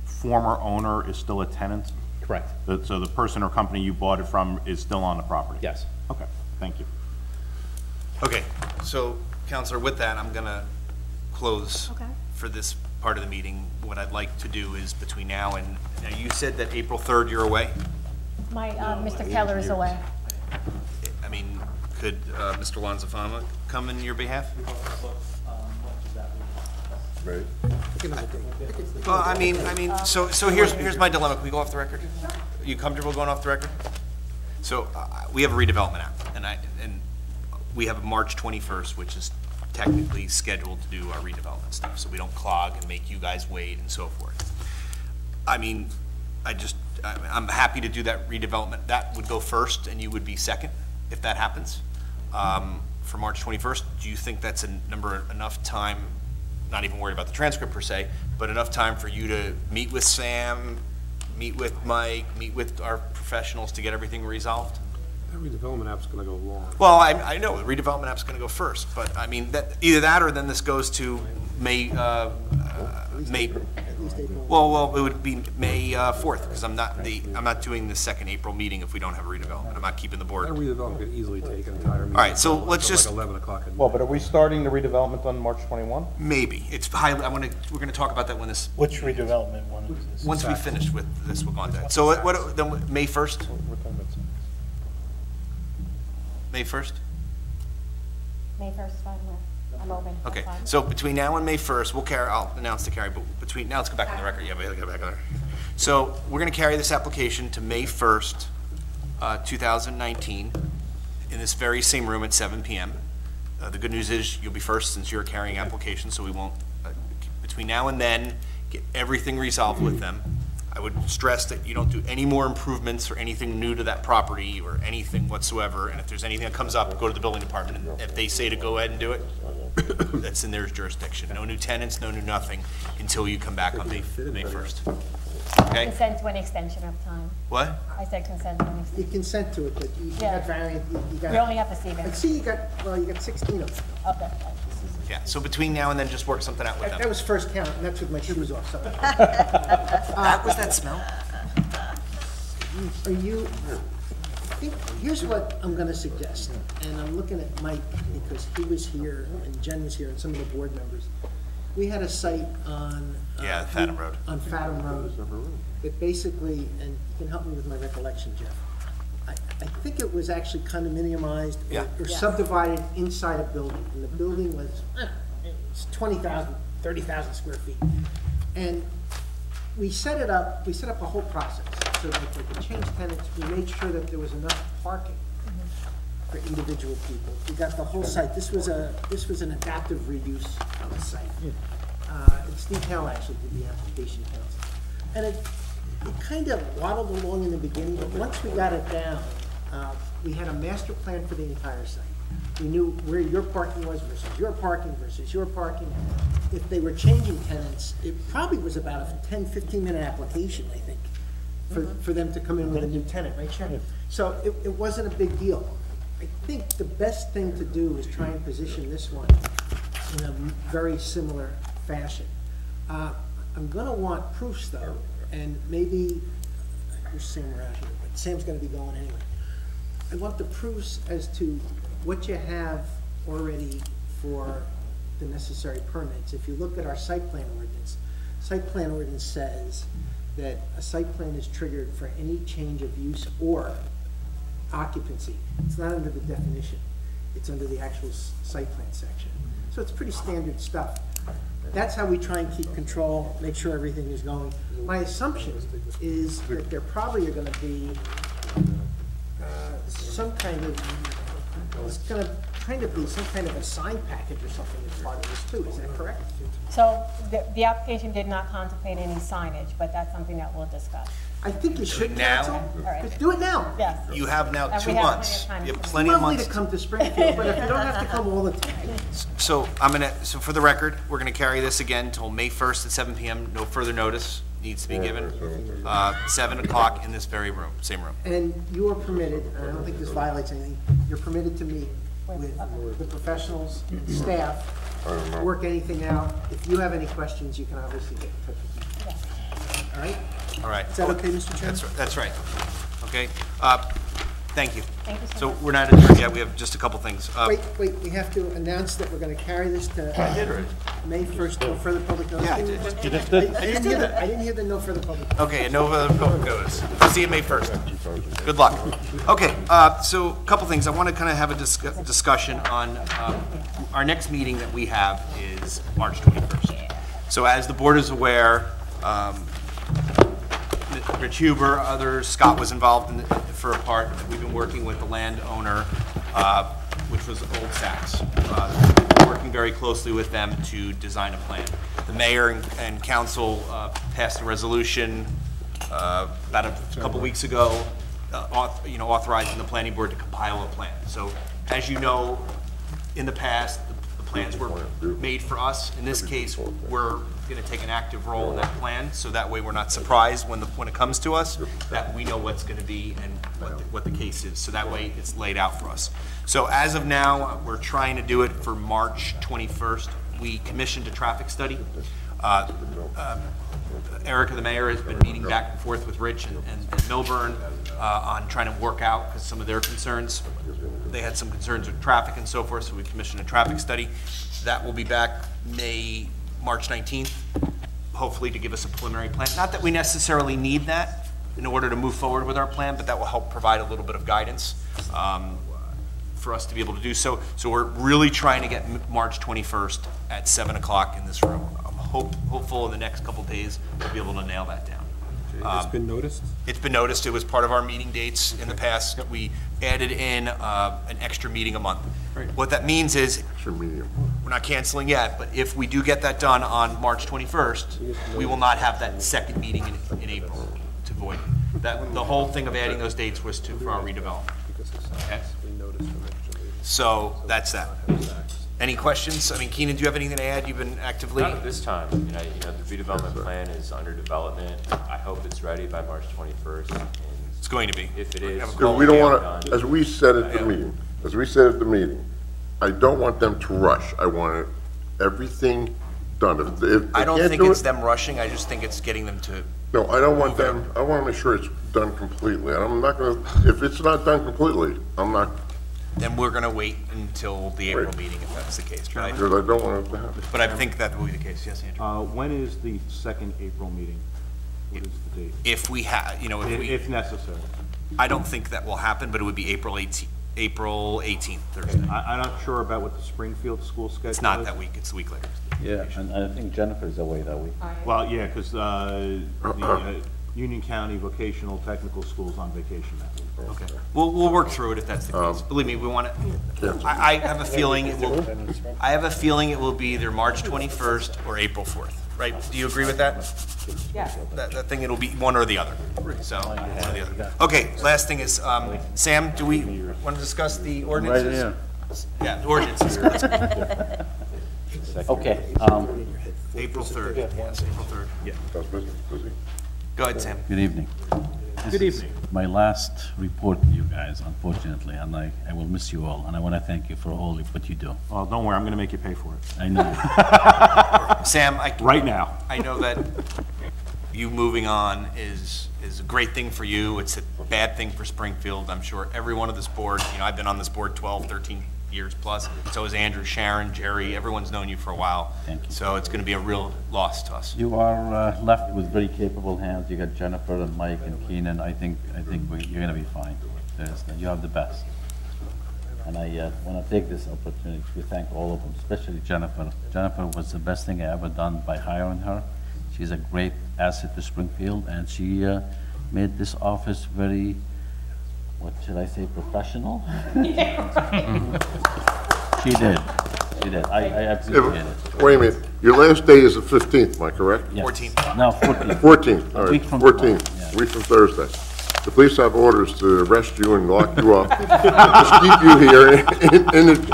former owner is still a tenant?
Correct.
So the person or company you bought it from is still on the property?
Yes.
Okay, thank you.
Okay, so, Counselor, with that, I'm gonna close for this part of the meeting. What I'd like to do is between now and you said that April 3rd you're away?
My, Mr. Keller is away.
I mean, could Mr. Lanzafama come in your behalf? Well, I mean, so here's my dilemma. Can we go off the record? Are you comfortable going off the record? So, we have a redevelopment app, and we have March 21st, which is technically scheduled to do our redevelopment stuff, so we don't clog and make you guys wait and so forth. I mean, I'm happy to do that redevelopment. That would go first, and you would be second, if that happens, for March 21st. Do you think that's enough time, not even worried about the transcript per se, but enough time for you to meet with Sam, meet with Mike, meet with our professionals to get everything resolved?
That redevelopment app's gonna go long.
Well, I know, the redevelopment app's gonna go first, but I mean, either that or then this goes to May, well, it would be May 4th, because I'm not doing the second April meeting if we don't have a redevelopment. I'm not keeping the board.
That redevelopment could easily take an entire meeting.
All right, so let's just.
Like 11 o'clock at night.
Well, but are we starting the redevelopment on March 21?
Maybe. It's highly, we're gonna talk about that when this,
Which redevelopment one is this?
once we finish with this, we'll go on to that. So then, May 1st? May 1st?
May 1st, fine, I'm open.
Okay,
Fine.
so between now and May 1st, I'll announce to Carrie, but now let's go back on the record. Yeah, we gotta go back on there. So we're gonna carry this application to May 1st, 2019, in this very same room at 7 PM. The good news is you'll be first since you're carrying application, so we won't, between now and then, get everything resolved with them. I would stress that you don't do any more improvements or anything new to that property or anything whatsoever, and if there's anything that comes up, go to the building department, and if they say to go ahead and do it, that's in their jurisdiction. No new tenants, no new nothing, until you come back on May 1st. Okay?
Consent to an extension of time.
What?
I said consent to an
You
extension.
consent to it, but you
Yeah.
got variant, you got.
We only have to see them.
I see you got 16 of them.
Okay.
Yeah, so between now and then, just work something out with
That
them.
was first count, and that's with my shoes off, so.
That was that smell?
Are you, I think, here's what I'm gonna suggest, and I'm looking at Mike, because he was here, and Jen was here, and some of the board members. We had a site on.
Yeah, Fathom Road.
On Fathom Road, that basically, and you can help me with my recollection, Jeff. I think it was actually condominiumized
Yeah.
or subdivided inside a building, and the building was, it was 20,000, 30,000 square feet. And we set up a whole process, so that if we could change tenants, we made sure that there was enough parking for individual people. We got the whole site, this was an adaptive reuse of the site. And Steve Hale actually did the application council. And it kind of waddled along in the beginning, but once we got it down, we had a master plan for the entire site. We knew where your parking was versus your parking versus your parking. If they were changing tenants, it probably was about a 10, 15-minute application, I think, for them to come in with a new tenant, right, Sharon? So it wasn't a big deal. I think the best thing to do is try and position this one in a very similar fashion. I'm gonna want proofs though, and maybe, here's Sam around here, but Sam's gonna be going anyway. I want the proofs as to what you have already for the necessary permits. If you look at our site plan ordinance says that a site plan is triggered for any change of use or occupancy. It's not under the definition, it's under the actual site plan section. So it's pretty standard stuff. That's how we try and keep control, make sure everything is going. My assumption is that there probably are gonna be some kind of, it's gonna kind of be some kind of a sign package or something as part of this too, is that correct?
So the application did not contemplate any signage, but that's something that we'll discuss.
I think you should,
Now?
counsel.
All right.
Just do it now.
Yes.
You have now
And
2
we have
months.
plenty of time.
You have
It's
plenty of
Lovely
months.
to come to Springfield, but if you don't have to come all the time.
So so for the record, we're gonna carry this again till May 1st at 7 PM. No further notice needs to be given. 7 o'clock in this very room, same room.
And you are permitted, and I don't think this violates anything, you're permitted to meet with the professionals and staff, work anything out. If you have any questions, you can obviously get in touch with me. All right?
All right.
Is that okay, Mr. Chairman?
That's right. Okay. Thank you.
Thank you so
So
much.
we're not adjourned yet. We have just a couple things.
Wait, we have to announce that we're gonna carry this to May 1st, no further public notice.
Yeah, I did.
I didn't hear the no further public.
Okay, and no other public notice. See you May 1st. Good luck. Okay, so a couple things. I want to kind of have a discussion on, our next meeting that we have is March 21st. So as the board is aware, Rich Huber, others, Scott was involved in for a part. We've been working with the landowner, which was Old Saks, working very closely with them to design a plan. The mayor and council passed a resolution about a couple weeks ago, authorizing the planning board to compile a plan. So, as you know, in the past, the plans were made for us. In this case, we're going to take an active role in that plan, so that way we're not surprised when it comes to us, that we know what's going to be and what the case is. So that way it's laid out for us. So as of now, we're trying to do it for March 21st. We commissioned a traffic study. Erica, the mayor, has been meeting back and forth with Rich and Milburn on trying to work out because some of their concerns. They had some concerns with traffic and so forth, so we commissioned a traffic study. That will be back March 19th, hopefully to give us a preliminary plan. Not that we necessarily need that in order to move forward with our plan, but that will help provide a little bit of guidance for us to be able to do so. So we're really trying to get March 21st at 7 o'clock in this room. I'm hopeful in the next couple days we'll be able to nail that down.
It's been noticed?
It's been noticed. It was part of our meeting dates in the past. We added in an extra meeting a month.
Right.
What that means is, we're not canceling yet, but if we do get that done on March 21st, we will not have that second meeting in April to void. The whole thing of adding those dates was for our redevelopment. Okay? So that's that. Any questions? I mean, Keenan, do you have anything to add? You've been actively...
Not at this time. The redevelopment plan is under development. I hope it's ready by March 21st. And
it's going to be.
If it is...
Because we don't want to, as we said at the meeting, I don't want them to rush. I want everything done. If
I don't think it's them rushing. I just think it's getting them to...
No, I don't want them, I want to make sure it's done completely. I'm not going to, if it's not done completely, I'm not...
Then we're going to wait until the April meeting, if that's the case.
Because I don't want it to happen.
But I think that will be the case. Yes, Andrew?
When is the second April meeting? What is the date?
If we have,
If necessary.
I don't think that will happen, but it would be April 18th, Thursday.
I'm not sure about what the Springfield school schedule is.
It's not that week. It's the week later.
Yeah, and I think Jennifer's away that week.
Well, yeah, because the Union County Vocational Technical School's on vacation that week.
Okay. We'll work through it if that's the case. Believe me, we want to. I have a feeling it will. I have a feeling it will be either March 21st or April 4th. Right? Do you agree with that?
Yeah.
That thing, it'll be one or the other. So, one or the other. Okay. Last thing is, Sam, do we want to discuss the ordinances?
Right
Yeah, the ordinances.
Okay.
April 3rd. Yes, April 3rd. Yeah. Go ahead, Sam.
Good evening.
Good evening.
My last report to you guys, unfortunately, and I will miss you all, and I want to thank you for all what you do.
Well, don't worry, I'm going to make you pay for it.
I know.
Sam,
right now.
I know that you moving on is a great thing for you. It's a bad thing for Springfield. I'm sure everyone on this board, I've been on this board 12, 13 years plus. So is Andrew, Sharon, Jerry. Everyone's known you for a while.
Thank you.
So it's going to be a real loss to us.
You are left with very capable hands. You got Jennifer and Mike and Keenan. I think you're going to be fine. You have the best. And I want to take this opportunity to thank all of them, especially Jennifer. Jennifer was the best thing I ever done by hiring her. She's a great asset to Springfield, and she made this office very, what should I say, professional? She did. She did. I appreciate it.
Wait a minute, your last day is the 15th, am I correct?
Yes.
14th.
No, 14th.
14th, all
A week
right,
from
14th,
tomorrow, yeah.
week from Thursday. The police have orders to arrest you and lock you up, just keep you here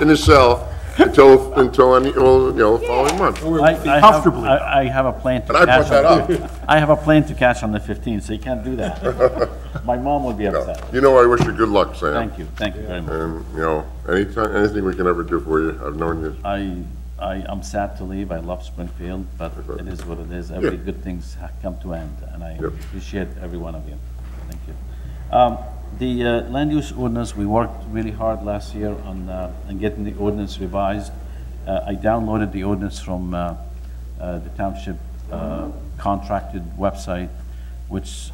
in a cell until any, following month.
Comfortably.
I have a plan to
And I
cash.
brought that up.
I have a plan to cash on the 15th, so you can't do that. My mom would be upset.
I wish you good luck, Sam.
Thank you very much.
And, anytime, anything we can ever do for you, I've known you.
I'm sad to leave. I love Springfield, but it is what it is. Every good thing's come to end, and I appreciate every one of you. Thank you. The land use ordinance, we worked really hard last year on getting the ordinance revised. I downloaded the ordinance from the township contracted website, which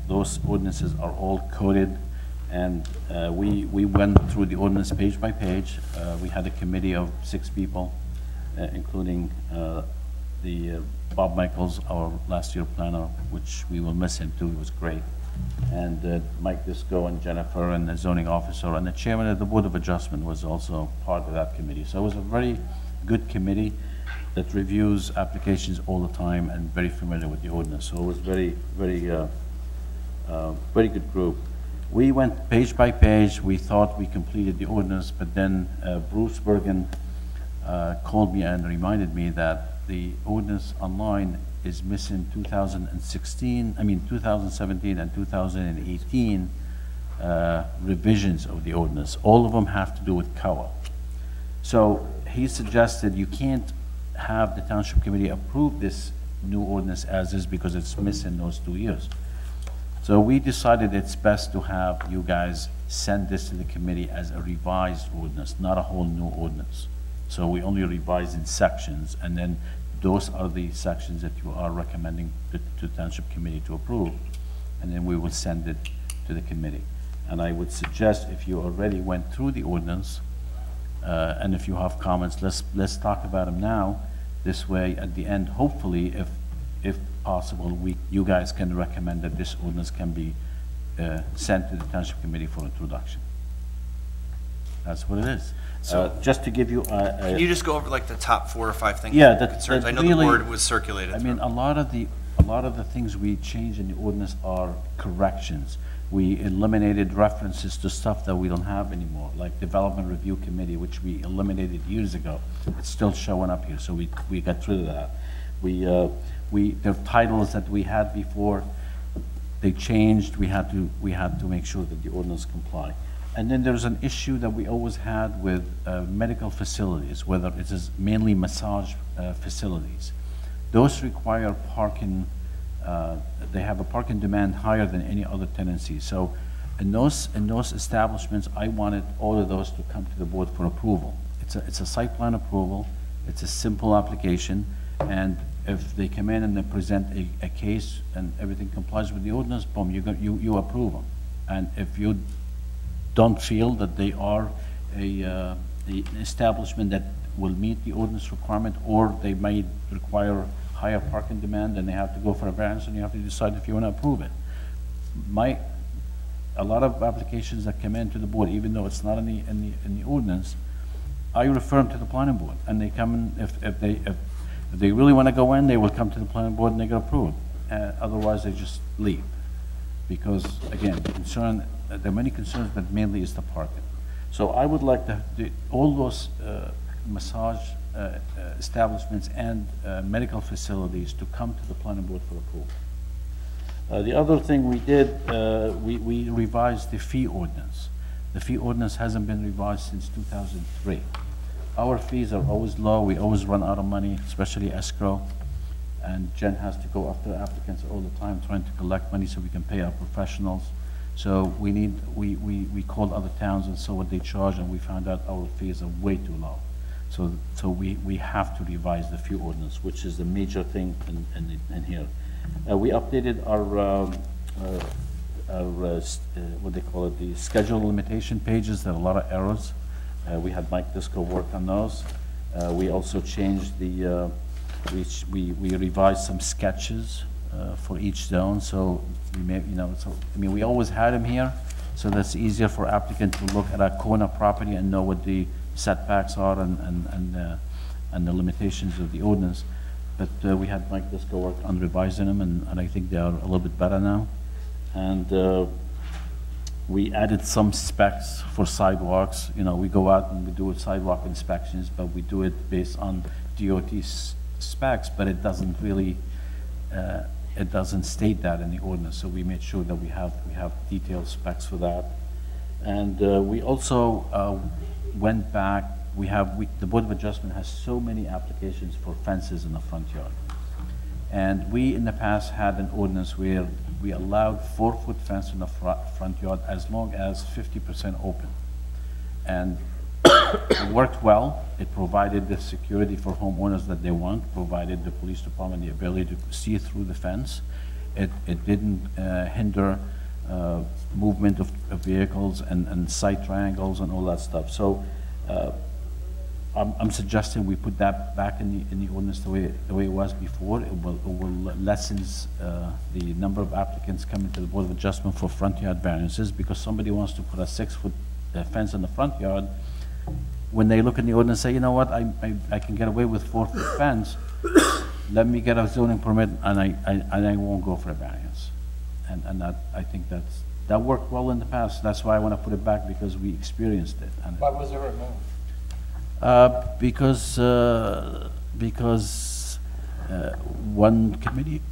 those ordinances are all coded, and we went through the ordinance page by page. We had a committee of 6 people, including Bob Michaels, our last year planner, which we will miss him too, he was great. And Mike Disco and Jennifer and the zoning officer and the chairman of the Board of Adjustment was also part of that committee. So it was a very good committee that reviews applications all the time and very familiar with the ordinance. So it was very good group. We went page by page. We thought we completed the ordinance, but then Bruce Bergen called me and reminded me that the ordinance online is missing 2017 and 2018 revisions of the ordinance. All of them have to do with COA. So he suggested you can't have the Township Committee approve this new ordinance as is because it's missing those 2 years. So we decided it's best to have you guys send this to the committee as a revised ordinance, not a whole new ordinance. So we only revise in sections, and then those are the sections that you are recommending to Township Committee to approve, and then we will send it to the committee. And I would suggest if you already went through the ordinance, and if you have comments, let's talk about them now. This way, at the end, hopefully, if possible, you guys can recommend that this ordinance can be sent to the Township Committee for introduction. That's what it is.
So,
just to give you
can you just go over like the top 4 or 5 things?
Yeah,
concerns. I know
really,
the word was circulated.
I mean, a lot of the things we change in the ordinance are corrections. We eliminated references to stuff that we don't have anymore, like Development Review Committee, which we eliminated years ago. It's still showing up here, so we got rid of that. The titles that we had before, they changed. We had to make sure that the ordinance comply. And then there's an issue that we always had with medical facilities, whether it is mainly massage facilities. Those require parking. They have a parking demand higher than any other tenancy. So in those establishments, I wanted all of those to come to the board for approval. It's a site plan approval. It's a simple application, and if they come in and they present a case and everything complies with the ordinance, boom, you approve them. And if you don't feel that they are an establishment that will meet the ordinance requirement, or they may require higher parking demand, then they have to go for a variance, and you have to decide if you want to approve it. A lot of applications that come into the board, even though it's not in the ordinance, I refer them to the planning board, and they come in. If they really want to go in, they will come to the planning board and they get approved. Otherwise, they just leave, because again, there are many concerns, but mainly is the parking. So I would like all those massage establishments and medical facilities to come to the planning board for approval. The other thing we did, we revised the fee ordinance. The fee ordinance hasn't been revised since 2003. Our fees are always low. We always run out of money, especially escrow. And Jen has to go after applicants all the time trying to collect money so we can pay our professionals. So we called other towns and saw what they charge, and we found out our fees are way too low. So we have to revise the fee ordinance, which is the major thing in here. We updated our what they call it, the schedule limitation pages. There are a lot of errors. We had Mike Disco work on those. We also changed we revised some sketches for each zone. So we may, we always had them here, so that's easier for applicant to look at a corner property and know what the setbacks are and the limitations of the ordinance. But we had Mike Disco work on revising them, and I think they are a little bit better now. And we added some specs for sidewalks. We go out and we do sidewalk inspections, but we do it based on DOT specs, but it doesn't really, it doesn't state that in the ordinance. So we made sure that we have detailed specs for that. And we also went back. The Board of Adjustment has so many applications for fences in the front yard. And we, in the past, had an ordinance where we allowed 4-foot fence in the front yard as long as 50% open. And it worked well. It provided the security for homeowners that they want, provided the police department the ability to see through the fence. It didn't hinder movement of vehicles and sight triangles and all that stuff. So I'm suggesting we put that back in the ordinance the way it was before. It will lessens the number of applicants coming to the Board of Adjustment for front yard variances, because somebody wants to put a 6-foot fence in the front yard. When they look in the ordinance and say, you know what, I can get away with 4-foot fence, let me get a zoning permit and I won't go for a variance. And that, I think that worked well in the past. That's why I want to put it back, because we experienced it. And
Why was it removed?
because one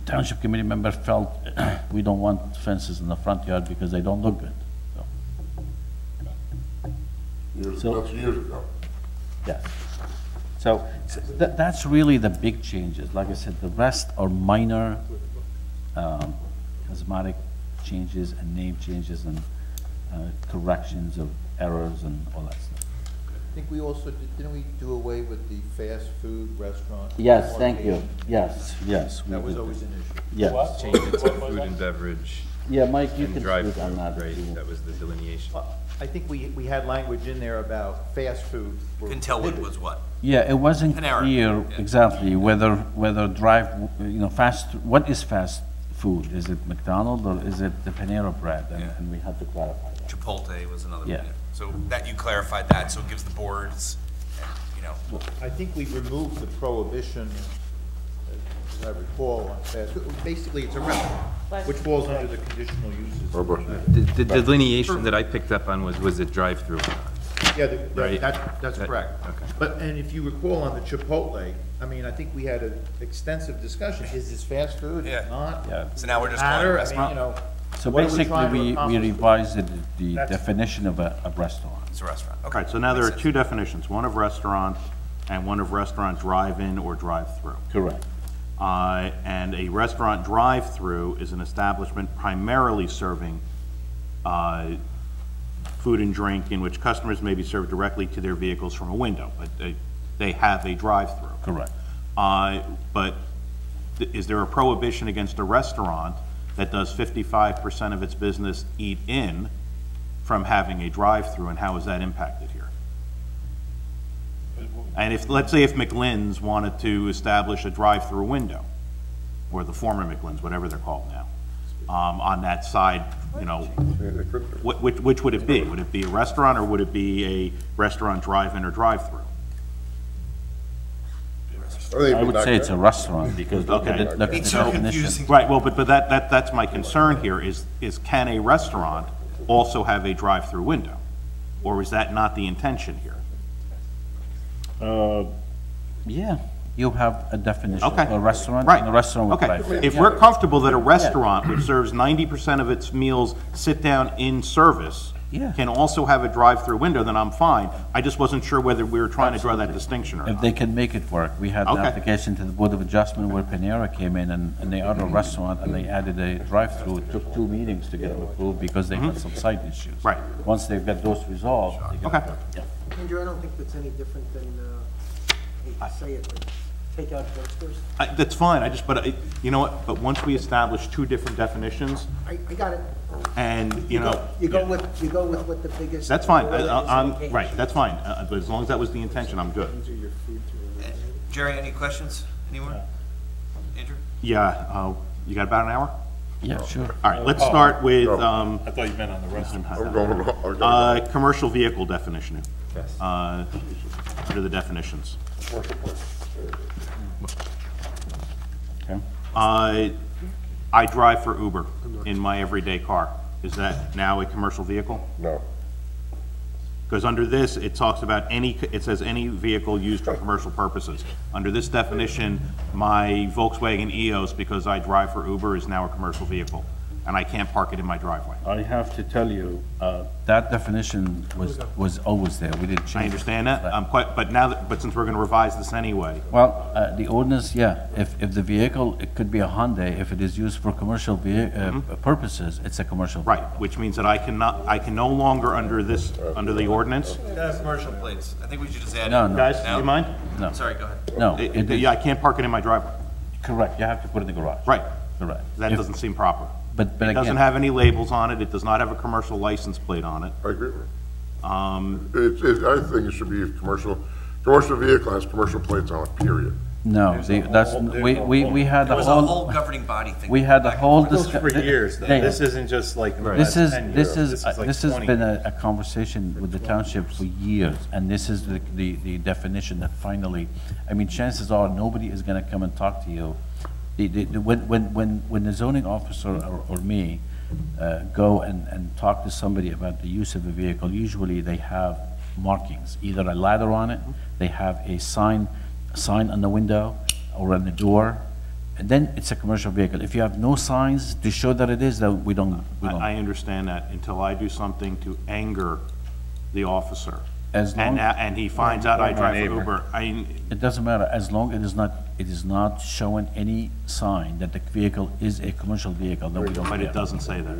township committee member felt we don't want fences in the front yard because they don't look good.
That's years ago.
Yeah. So that's really the big changes. Like I said, the rest are minor cosmetic changes and name changes and corrections of errors and all that stuff.
I think we also, didn't we do away with the fast food restaurant?
Yes, thank you. Yes.
That was always an issue.
Yes.
Change it to food and beverage.
Yeah, Mike, you
and
can
drive
speak on that.
Right, that was the delineation.
I think we had language in there about fast food.
Couldn't tell what was what.
Yeah, it wasn't
Panera.
clear
Yeah.
exactly whether what is fast food? Is it McDonald's or is it the Panera bread? And we had to clarify that.
Chipotle was another
Yeah.
one. So that you clarified that, so it gives the boards, you know.
I think we removed the prohibition, as I recall, on fast food. Basically, it's a restaurant, which falls under the conditional uses.
The delineation that I picked up on was a drive-through.
Yeah,
Right.
that's correct.
Okay.
But, and if you recall on the Chipotle, I mean, I think we had an extensive discussion. Is this fast food? Is it
Yeah.
not?
Yeah.
So now we're just calling it a
Matter? I mean,
restaurant?
you know,
So
what are we
basically,
trying to
we
accomplish?
revised the
That's-
definition of a restaurant.
It's a restaurant.
All
Okay.
right, so now there are
Makes
two definitions, one of restaurant and one of restaurant drive-in or drive-through.
Correct.
And a restaurant drive-through is an establishment primarily serving food and drink in which customers may be served directly to their vehicles from a window, but they have a drive-through.
Correct.
But is there a prohibition against a restaurant that does 55% of its business eat in from having a drive-through, and how is that impacted here? And if, let's say if McLinn's wanted to establish a drive-through window, or the former McLinn's, whatever they're called now, on that side, you know, which would it be? Would it be a restaurant, or would it be a restaurant drive-in or drive-through?
I would say it's a restaurant, because look at the definition.
Right, well, but that's my concern here, is can a restaurant also have a drive-through window? Or is that not the intention here?
Yeah, you have a definition,
Okay.
a restaurant,
Right.
and a restaurant with
Okay,
drive-through.
if we're comfortable that a restaurant which serves 90% of its meals sit down in service
Yeah.
can also have a drive-through window, then I'm fine. I just wasn't sure whether we were trying to draw that distinction or
If
not.
they can make it work. We had an
Okay.
application to the Board of Adjustment where Panera came in and they are a restaurant and they added a drive-through. It took 2 meetings to get it approved because they had some site issues.
Right.
Once they've got those resolved, they get
Okay.
it. Yeah.
Andrew, I don't think that's any different than, I hate to say it, but takeout drugstores.
That's fine, you know what, but once we establish two different definitions,
I got it.
and, you know.
You go with what the biggest.
That's fine,
is
I'm,
okay.
right, that's fine, but as long as that was the intention, I'm good.
Jerry, any questions? Anyone? Andrew?
Yeah, you got about an hour?
Yeah, sure.
All right, let's start with,
I thought you meant on the restaurant.
I'm going,
commercial vehicle definition.
Yes.
Under the definitions.
Okay.
I drive for Uber in my everyday car. Is that now a commercial vehicle?
no.
Because under this, it talks about it says any vehicle used for commercial purposes. Under this definition, my Volkswagen EOS, because I drive for Uber, is now a commercial vehicle, and I can't park it in my driveway.
I have to tell you, that definition was always there. We didn't change it.
I understand that, but since we're gonna revise this anyway,
Well, the ordinance, yeah, if the vehicle, it could be a Hyundai, if it is used for commercial purposes, it's a commercial.
right, which means that I can no longer under the ordinance.
Commercial plates. I think we should just add.
No, no.
Guys, do you mind?
No.
Sorry, go ahead.
No,
Yeah, I can't park it in my driveway.
correct, you have to put it in the garage.
Right.
Correct.
That
If-
doesn't seem proper.
But
It doesn't
again,
have any labels on it, it does not have a commercial license plate on it.
I agree with
Um,
you. I think it should be commercial, Commercial vehicle has commercial plates on it, period.
No, we had the
There was a whole
whole,
governing body thing.
we had the whole
Goes
discussion.
for years, though. This isn't just like in the
This
last
is,
10
this
years.
is,
like
this has
20
been
years.
a conversation with the township for years, and this is the definition that finally, I mean, chances are, nobody is gonna come and talk to you. When the zoning officer or me go and talk to somebody about the use of a vehicle, usually they have markings, either a ladder on it, they have a sign on the window or on the door, and then it's a commercial vehicle. If you have no signs to show that it is, then we don't.
I understand that until I do something to anger the officer.
As long-
And he finds out I
Or my
drive
neighbor.
Uber,
It doesn't matter, as long it is not showing any sign that the vehicle is a commercial vehicle, then we don't
but
care.
it doesn't say that.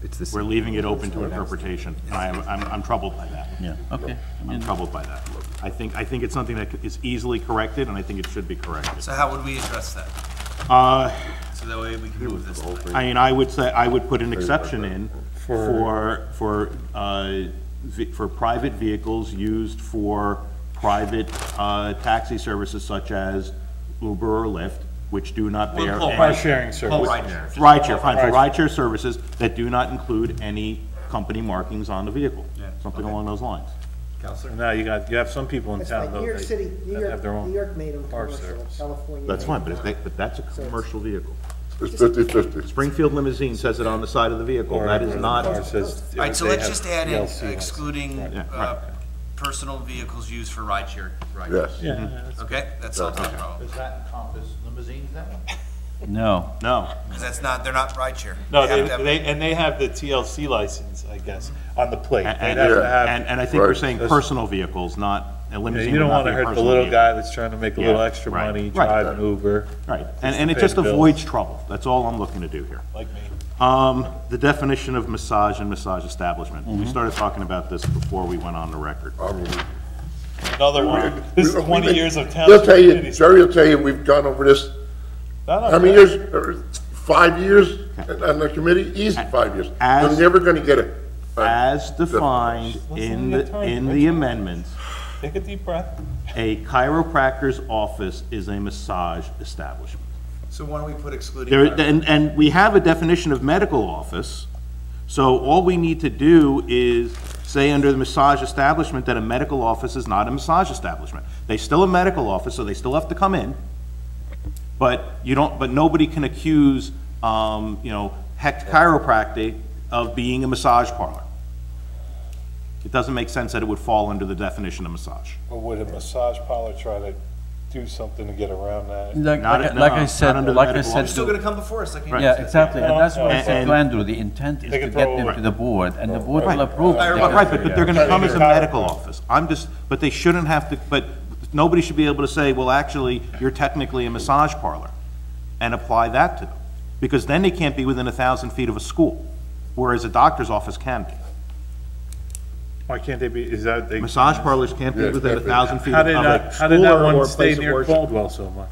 It's the
We're
same.
leaving it open to interpretation. I'm troubled by that.
Yeah, okay.
I'm troubled by that. I think it's something that is easily corrected, and I think it should be corrected.
So how would we address that?
Uh,
So that way we can move this tonight.
I mean, I would say, I would put an exception in for private vehicles used for private taxi services such as Uber or Lyft, which do not bear
Well,
any.
Car-sharing service.
Rideshare, fine, for rideshare services that do not include any company markings on the vehicle. Something along those lines.
And now you have some people in
It's
town
like
though,
New York City,
that have their own
New York made them
car
commercial,
service.
California.
That's
made
fine,
them
but that's a commercial vehicle.
It's 50/50.
Springfield Limousine says it on the side of the vehicle. That is not,
Or it says
All right, so
they
let's
have
just add in
TLC.
excluding
right.
personal vehicles used for rideshare.
Yes.
Yeah.
Okay, that solves that problem.
Does that encompass limousines then?
No,
no.
Because they're not rideshare.
No,
They have to have-
they have the TLC license, I guess, on the plate. They'd
And,
have to have.
and I think we're
Right.
saying personal vehicles, not a
Yeah,
limousine.
you don't
would not
want to
be a
hurt the
personal
little
vehicle.
guy that's trying to make a little
Yeah,
extra
right,
money,
right.
drive an Uber.
Right,
just
and
to
it
pay
just
the bills.
avoids trouble. That's all I'm looking to do here.
Like me.
The definition of massage and massage establishment.
Mm-hmm.
We started talking about this before we went on the record.
Another one. This is 20 years of
They'll
township
tell you,
committees.
Jerry will tell you, we've gone over this, how many years? 5 years on the committee? Easy 5 years.
As-
You're never gonna get it.
As defined in the amendments,
Take a deep breath.
a chiropractor's office is a massage establishment.
So why don't we put excluding?
There, and we have a definition of medical office, so all we need to do is say under the massage establishment that a medical office is not a massage establishment. They still a medical office, so they still have to come in, but nobody can accuse, Hecht Chiropractic of being a massage parlor. It doesn't make sense that it would fall under the definition of massage.
Or would a massage parlor try to do something to get around that?
Not
like I
not
said,
under the
like I
medical
said.
They're still gonna come before us, like.
Yeah, exactly, and that's what I said
And-
to Andrew, the intent is
They
to
can
get
throw
them
away.
to the board, and the board
Right.
will approve.
Right,
it.
Right, but they're gonna come as a medical
Chiropractor.
office. But they shouldn't have to, but nobody should be able to say, well, actually, you're technically a massage parlor, and apply that to them. Because then they can't be within 1,000 feet of a school, whereas a doctor's office can be.
Why can't they be, is that, they,
Massage parlors can't be
Yes,
within
definitely.
1,000 feet
how
of
did
a
how did
school
that
or a
one stay
place of
near
worship.
Caldwell so much?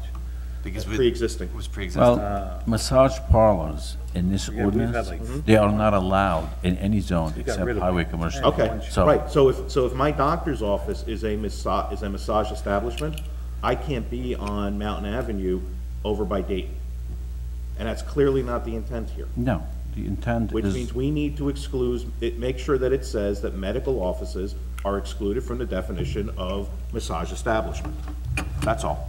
Because
Pre-existing.
it was pre-existing.
Well, massage parlors in this
we've had
ordinance,
like-
they are not allowed in any zone
got
except
rid of
highway
it.
commercial.
Okay,
So-
right, so if my doctor's office is a massage establishment, I can't be on Mountain Avenue over by Dayton. And that's clearly not the intent here.
No, the intent
Which
is,
means we need to exclude, make sure that it says that medical offices are excluded from the definition of massage establishment. That's all.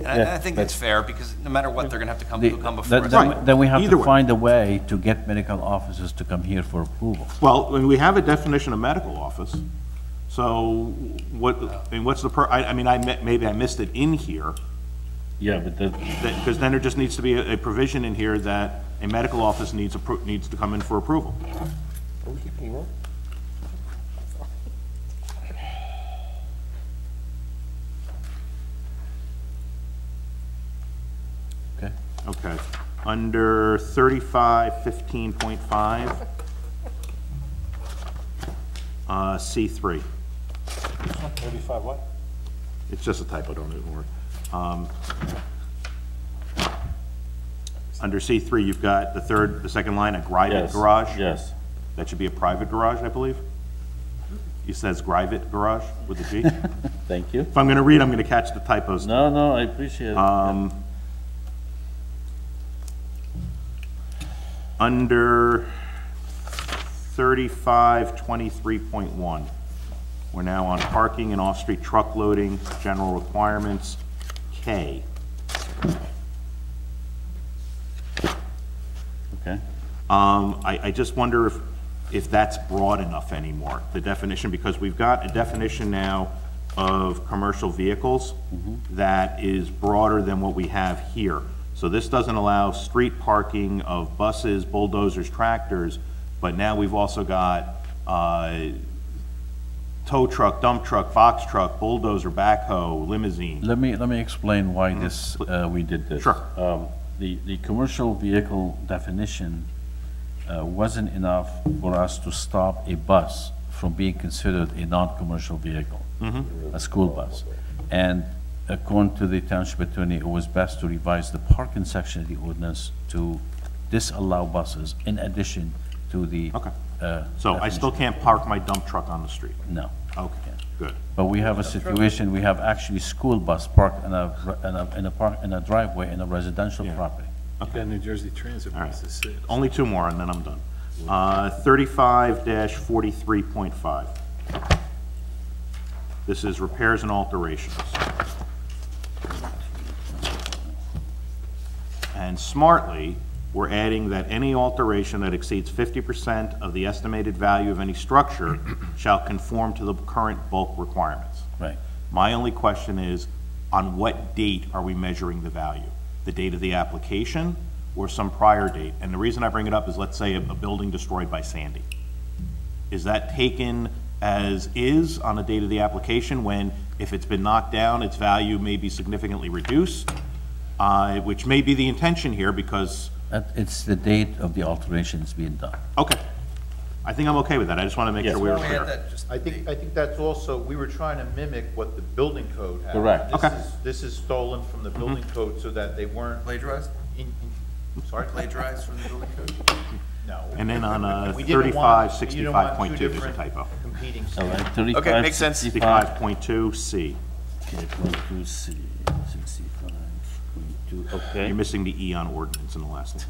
And I think that's fair, because no matter what, they're gonna have to come before us.
then we have
Either
to
way.
find a way to get medical officers to come here for approval.
Well, when we have a definition of medical office, so what's the maybe I missed it in here,
Yeah, but the,
because then there just needs to be a provision in here that a medical office needs to come in for approval.
okay.
Okay, under 3515.5, C3.
35 what?
It's just a typo, don't ignore it. Under C3, you've got the second line, a private garage.
Yes.
That should be a private garage, I believe. It says Grivet Garage with a G.
Thank you.
If I'm gonna read, I'm gonna catch the typos.
No, I appreciate it.
Under 3523.1, we're now on parking and off-street truck loading, general requirements, K.
Okay.
I just wonder if that's broad enough anymore, the definition, because we've got a definition now of commercial vehicles that is broader than what we have here. So this doesn't allow street parking of buses, bulldozers, tractors, but now we've also got tow truck, dump truck, box truck, bulldozer, backhoe, limousine.
Let me explain why this, we did this.
Sure.
The commercial vehicle definition wasn't enough for us to stop a bus from being considered a non-commercial vehicle, a school bus. And according to the township attorney, it was best to revise the parking section of the ordinance to disallow buses in addition to the.
Okay. So I still can't park my dump truck on the street?
No.
Okay, good.
But we have a situation, we have actually school bus parked in a driveway in a residential property.
Yeah, New Jersey Transit buses say.
Only two more and then I'm done. 35-43.5. This is repairs and alterations. And smartly, we're adding that any alteration that exceeds 50% of the estimated value of any structure shall conform to the current bulk requirements.
Right.
My only question is, on what date are we measuring the value? The date of the application or some prior date? And the reason I bring it up is, let's say a building destroyed by Sandy. Is that taken as is on the date of the application, when if it's been knocked down, its value may be significantly reduced? Which may be the intention here, because...
It's the date of the alterations being done.
Okay. I think I'm okay with that. I just want to make sure we were clear.
I think that's also, we were trying to mimic what the building code had.
Correct.
This is stolen from the building code so that they weren't.
Plagiarized?
Sorry?
Plagiarized from the building code?
No.
And then on
We didn't want- we didn't want
3565.2,
two
there's a
different
typo.
Competing
All
standards.
right, 35,
Okay, makes sense.
65.2C.
Okay, point 2C, 65.2, okay.
You're missing the E on ordinance in the last one.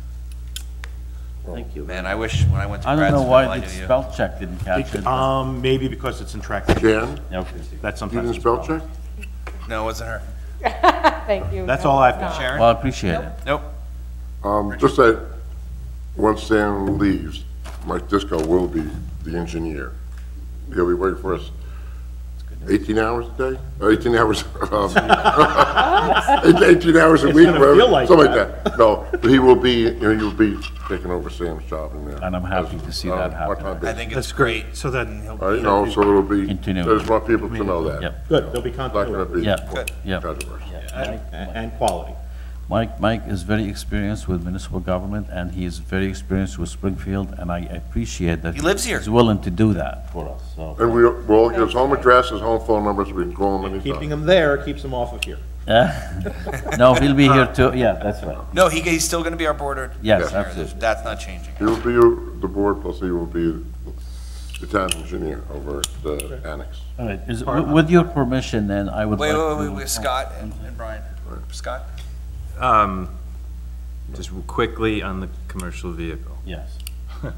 Thank you.
Man, I wish when I went to
I don't
grad
know
school,
why
I
the
knew you.
spell check didn't catch it.
Maybe because it's in track.
Jan,
Okay.
That's
you
sometimes.
didn't spell check?
No, it wasn't her.
Thank you.
That's all I've got.
Sharon?
Well, I appreciate it.
Nope.
Just that, once Sam leaves, Mike Disco will be the engineer. He'll be waiting for us 18 hours a day? 18 hours, 18 hours a week,
gonna feel like
something like that. No, but he will be, he'll be taking over Sam's job in there.
And I'm happy to see that happen.
part-time
I
basis.
think
That's
it's
great,
great.
so that,
I know, so it'll be, I
Continuity.
just want people to know that.
Yep.
Good, there'll be
Not gonna
continuity.
be
Yeah.
Good.
Yeah.
controversy.
And quality.
Mike is very experienced with municipal government, and he is very experienced with Springfield, and I appreciate that.
He lives here.
He's willing to do that for us, so.
And we'll get his home address, his home phone numbers, we can call him anytime.
Keeping them there keeps them off of here.
No, he'll be here too, yeah, that's right.
No, he's still gonna be our board.
Yes,
Yeah.
absolutely.
That's not changing.
He will be the board, plus he will be the town engineer over at the annex.
All right, with your permission, then, I would like to.
Wait, Scott and Brian. Scott?
Just quickly on the commercial vehicle.
Yes.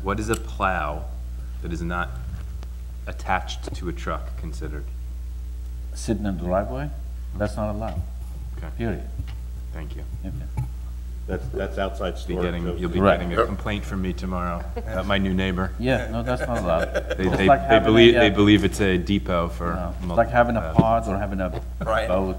What is a plow that is not attached to a truck considered?
Sitting in the driveway, that's not allowed,
Okay,
period.
thank you.
Okay.
That's outside storage.
You'll be
Right.
getting a complaint from me tomorrow about my new neighbor.
Yeah, no, that's not allowed.
They,
It's
they,
like
they
having
believe,
a,
they believe it's a depot for.
no, it's
multiple
like having a
plows.
pod or having a
Brian?
boat,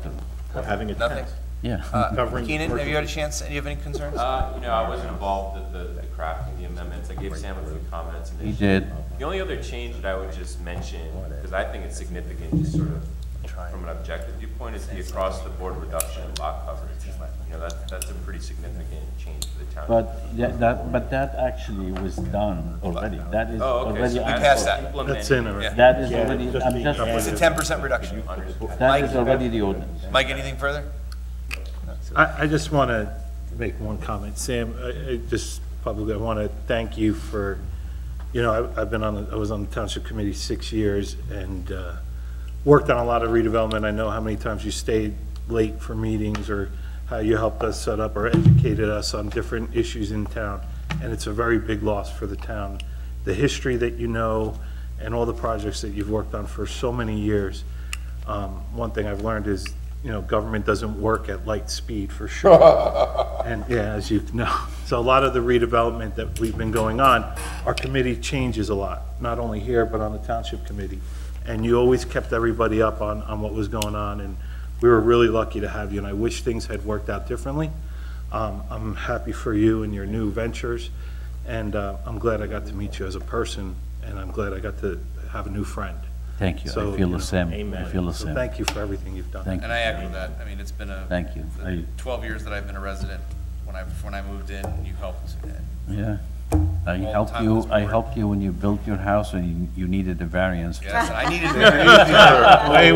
or,
Or having a
Nothing?
tent.
yeah.
Covering
Keenan, have you had a chance? Do you have any concerns?
I wasn't involved with the crafting, the amendments. I gave Sam a few comments.
He did.
The only other change that I would just mention, because I think it's significant, just sort of from an objective viewpoint, is the across-the-board reduction in lot coverage. You know, that's a pretty significant change for the town.
But that actually was done already. That is
Oh, okay,
already.
so
we passed that.
implemented.
That's in already.
That is already, I'm
It's a
just,
10% reduction.
that is already the ordinance.
Mike, anything further?
I just want to make one comment. Sam, I just publicly, I want to thank you for you know, I was on the township committee 6 years and worked on a lot of redevelopment. I know how many times you stayed late for meetings or how you helped us set up or educated us on different issues in town. And it's a very big loss for the town. The history that you know and all the projects that you've worked on for so many years. One thing I've learned is, you know, government doesn't work at light speed for sure. And yeah, as you know, so a lot of the redevelopment that we've been going on, our committee changes a lot, not only here, but on the township committee. And you always kept everybody up on what was going on, and we were really lucky to have you, and I wish things had worked out differently. I'm happy for you and your new ventures, and I'm glad I got to meet you as a person, and I'm glad I got to have a new friend.
Thank you.
So,
I feel
you
the
know,
same. I feel the
So
same.
thank you for everything you've done.
Thank
And I echo that. I mean, it's been
Thank you.
the 12 years that I've been a resident. When I moved in, you helped.
Yeah. I
All the
helped
time
you,
on this
I
board.
helped you when you built your house and you needed a variance.
Yes, and I needed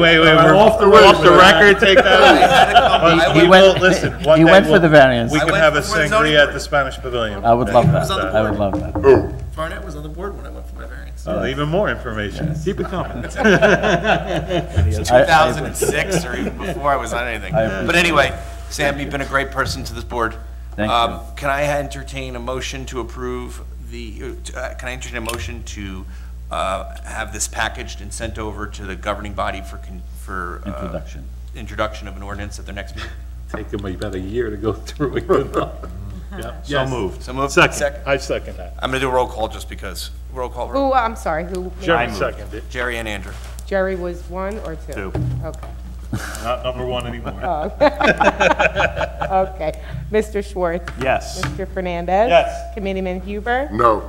Wait, we're off the record, take that out.
He went-
Listen,
he
one day
went for the variance.
We
I
can
went
have a
for the zoning
sangria at
board.
the Spanish Pavilion.
I would love
was on the
that. I would
board.
love that.
Barnett was on the board when I went for my variance.
Oh, even more information. Keep it coming.
2006 or even before I was on anything. But anyway, Sam, you've been a great person to this board.
Thank you.
Can I entertain a motion to approve can I entertain a motion to have this packaged and sent over to the governing body for introduction of an ordinance at their next meeting?
Take them about a year to go through it. Yep.
So moved. So moved.
Second. I second that.
I'm gonna do a roll call just because. Roll call.
Who, I'm sorry, who? made
Jerry
it?
seconded.
Jerry and Andrew.
Jerry was 1 or 2?
2.
Okay.
Not number 1 anymore.
Okay. Mr. Schwartz?
Yes.
Mr. Fernandez?
Yes.
Committeeman Huber?
No.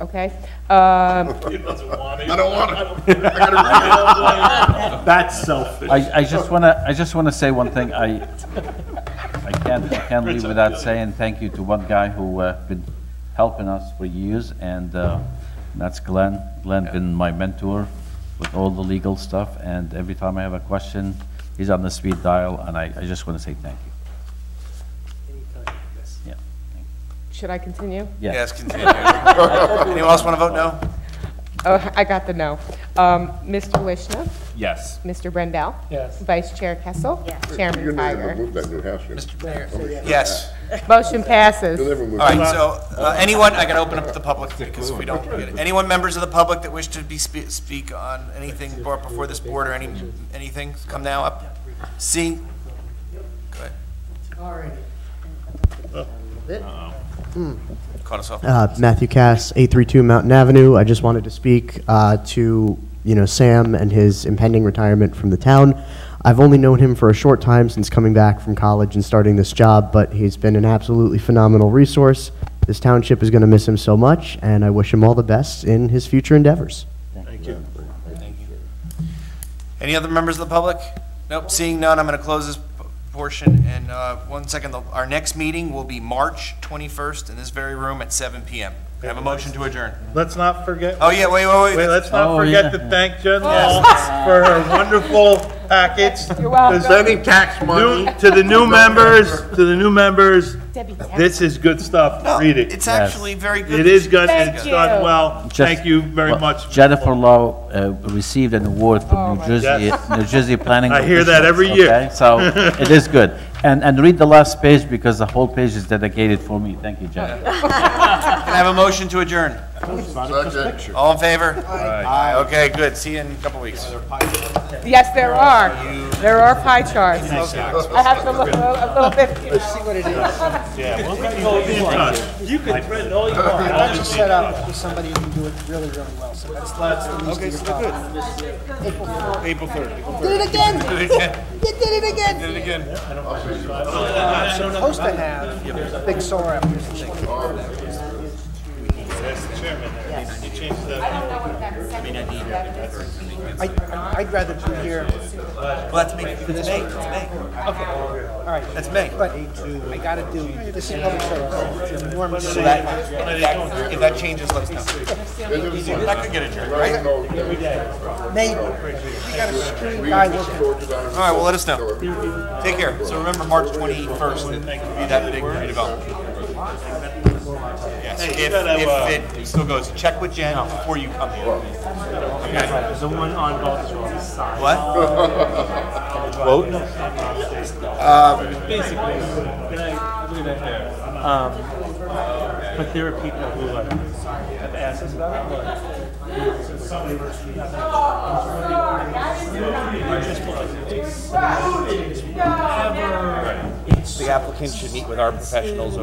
Okay.
He doesn't want it.
I don't want it. I gotta read it.
That's selfish.
I just wanna say one thing. I can't leave without saying thank you to one guy who been helping us for years, and that's Glenn. Glenn been my mentor with all the legal stuff, and every time I have a question, he's on the speed dial, and I just want to say thank you. Yeah.
Should I continue?
Yes, continue. Anyone else want to vote no?
Oh, I got the no. Mr. Wishna?
Yes.
Mr. Brendel?
Yes.
Vice Chair Kessel?
You're
Chairman
never gonna
Tiger?
move that new house, you know.
Yes.
Motion passes.
You'll never move
All right,
that.
so, anyone, I gotta open up to the public because we don't forget it. Anyone, members of the public that wish to speak on anything brought before this board or anything, come now up. Seeing, go ahead.
All right.
Caught us off.
Matthew Cass, 832 Mountain Avenue. I just wanted to speak to, Sam and his impending retirement from the town. I've only known him for a short time since coming back from college and starting this job, but he's been an absolutely phenomenal resource. This township is going to miss him so much, and I wish him all the best in his future endeavors.
Thank you.
Thank you. Any other members of the public? Nope, seeing none, I'm gonna close this portion, and 1 second, our next meeting will be March 21st in this very room at 7 p.m. I have a motion to adjourn.
Let's not forget.
Oh, yeah, wait.
Wait, let's not forget to thank Jen Law for her wonderful package.
You're welcome.
Presenting tax money.
To the new members, this is good stuff. Read it.
It's actually very good.
It is good,
Thank
and it's
you.
done well. Thank you very much.
Jennifer Lowe received an award from New Jersey Planning.
I hear that every
Officials,
year.
okay? So it is good. And read the last page because the whole page is dedicated for me. Thank you, Jennifer.
Can I have a motion to adjourn?
Second.
All in favor? Aye. Okay, good. See you in a couple weeks.
Yes, there are. There are pie charts. I have to look a little bit.
See what it is.
You can threaten all you want.
That's a setup with somebody who can do it really, really well. So that's the least of your problems.
April 3rd.
Did it again!
Do it again.
You did it again!
Do it again.
So supposed to have a big solar application.
You changed the.
I'd rather be here.
Well, that's May. It's May.
Okay, all right.
That's May.
But I gotta do, this is public service. It's enormous.
So if that changes, let us know. That could get adjourned, right?
Maybe. We got a screwed guy looking.
All right, well, let us know. Take care. So remember, March 21st, that big redevelopment. Yes, if it still goes, check with Jen before you come here.
There's the one on Baltusrol side.
What?
Quote?
Basically.
But there are people who have asked us about
The applicant should meet with our professionals over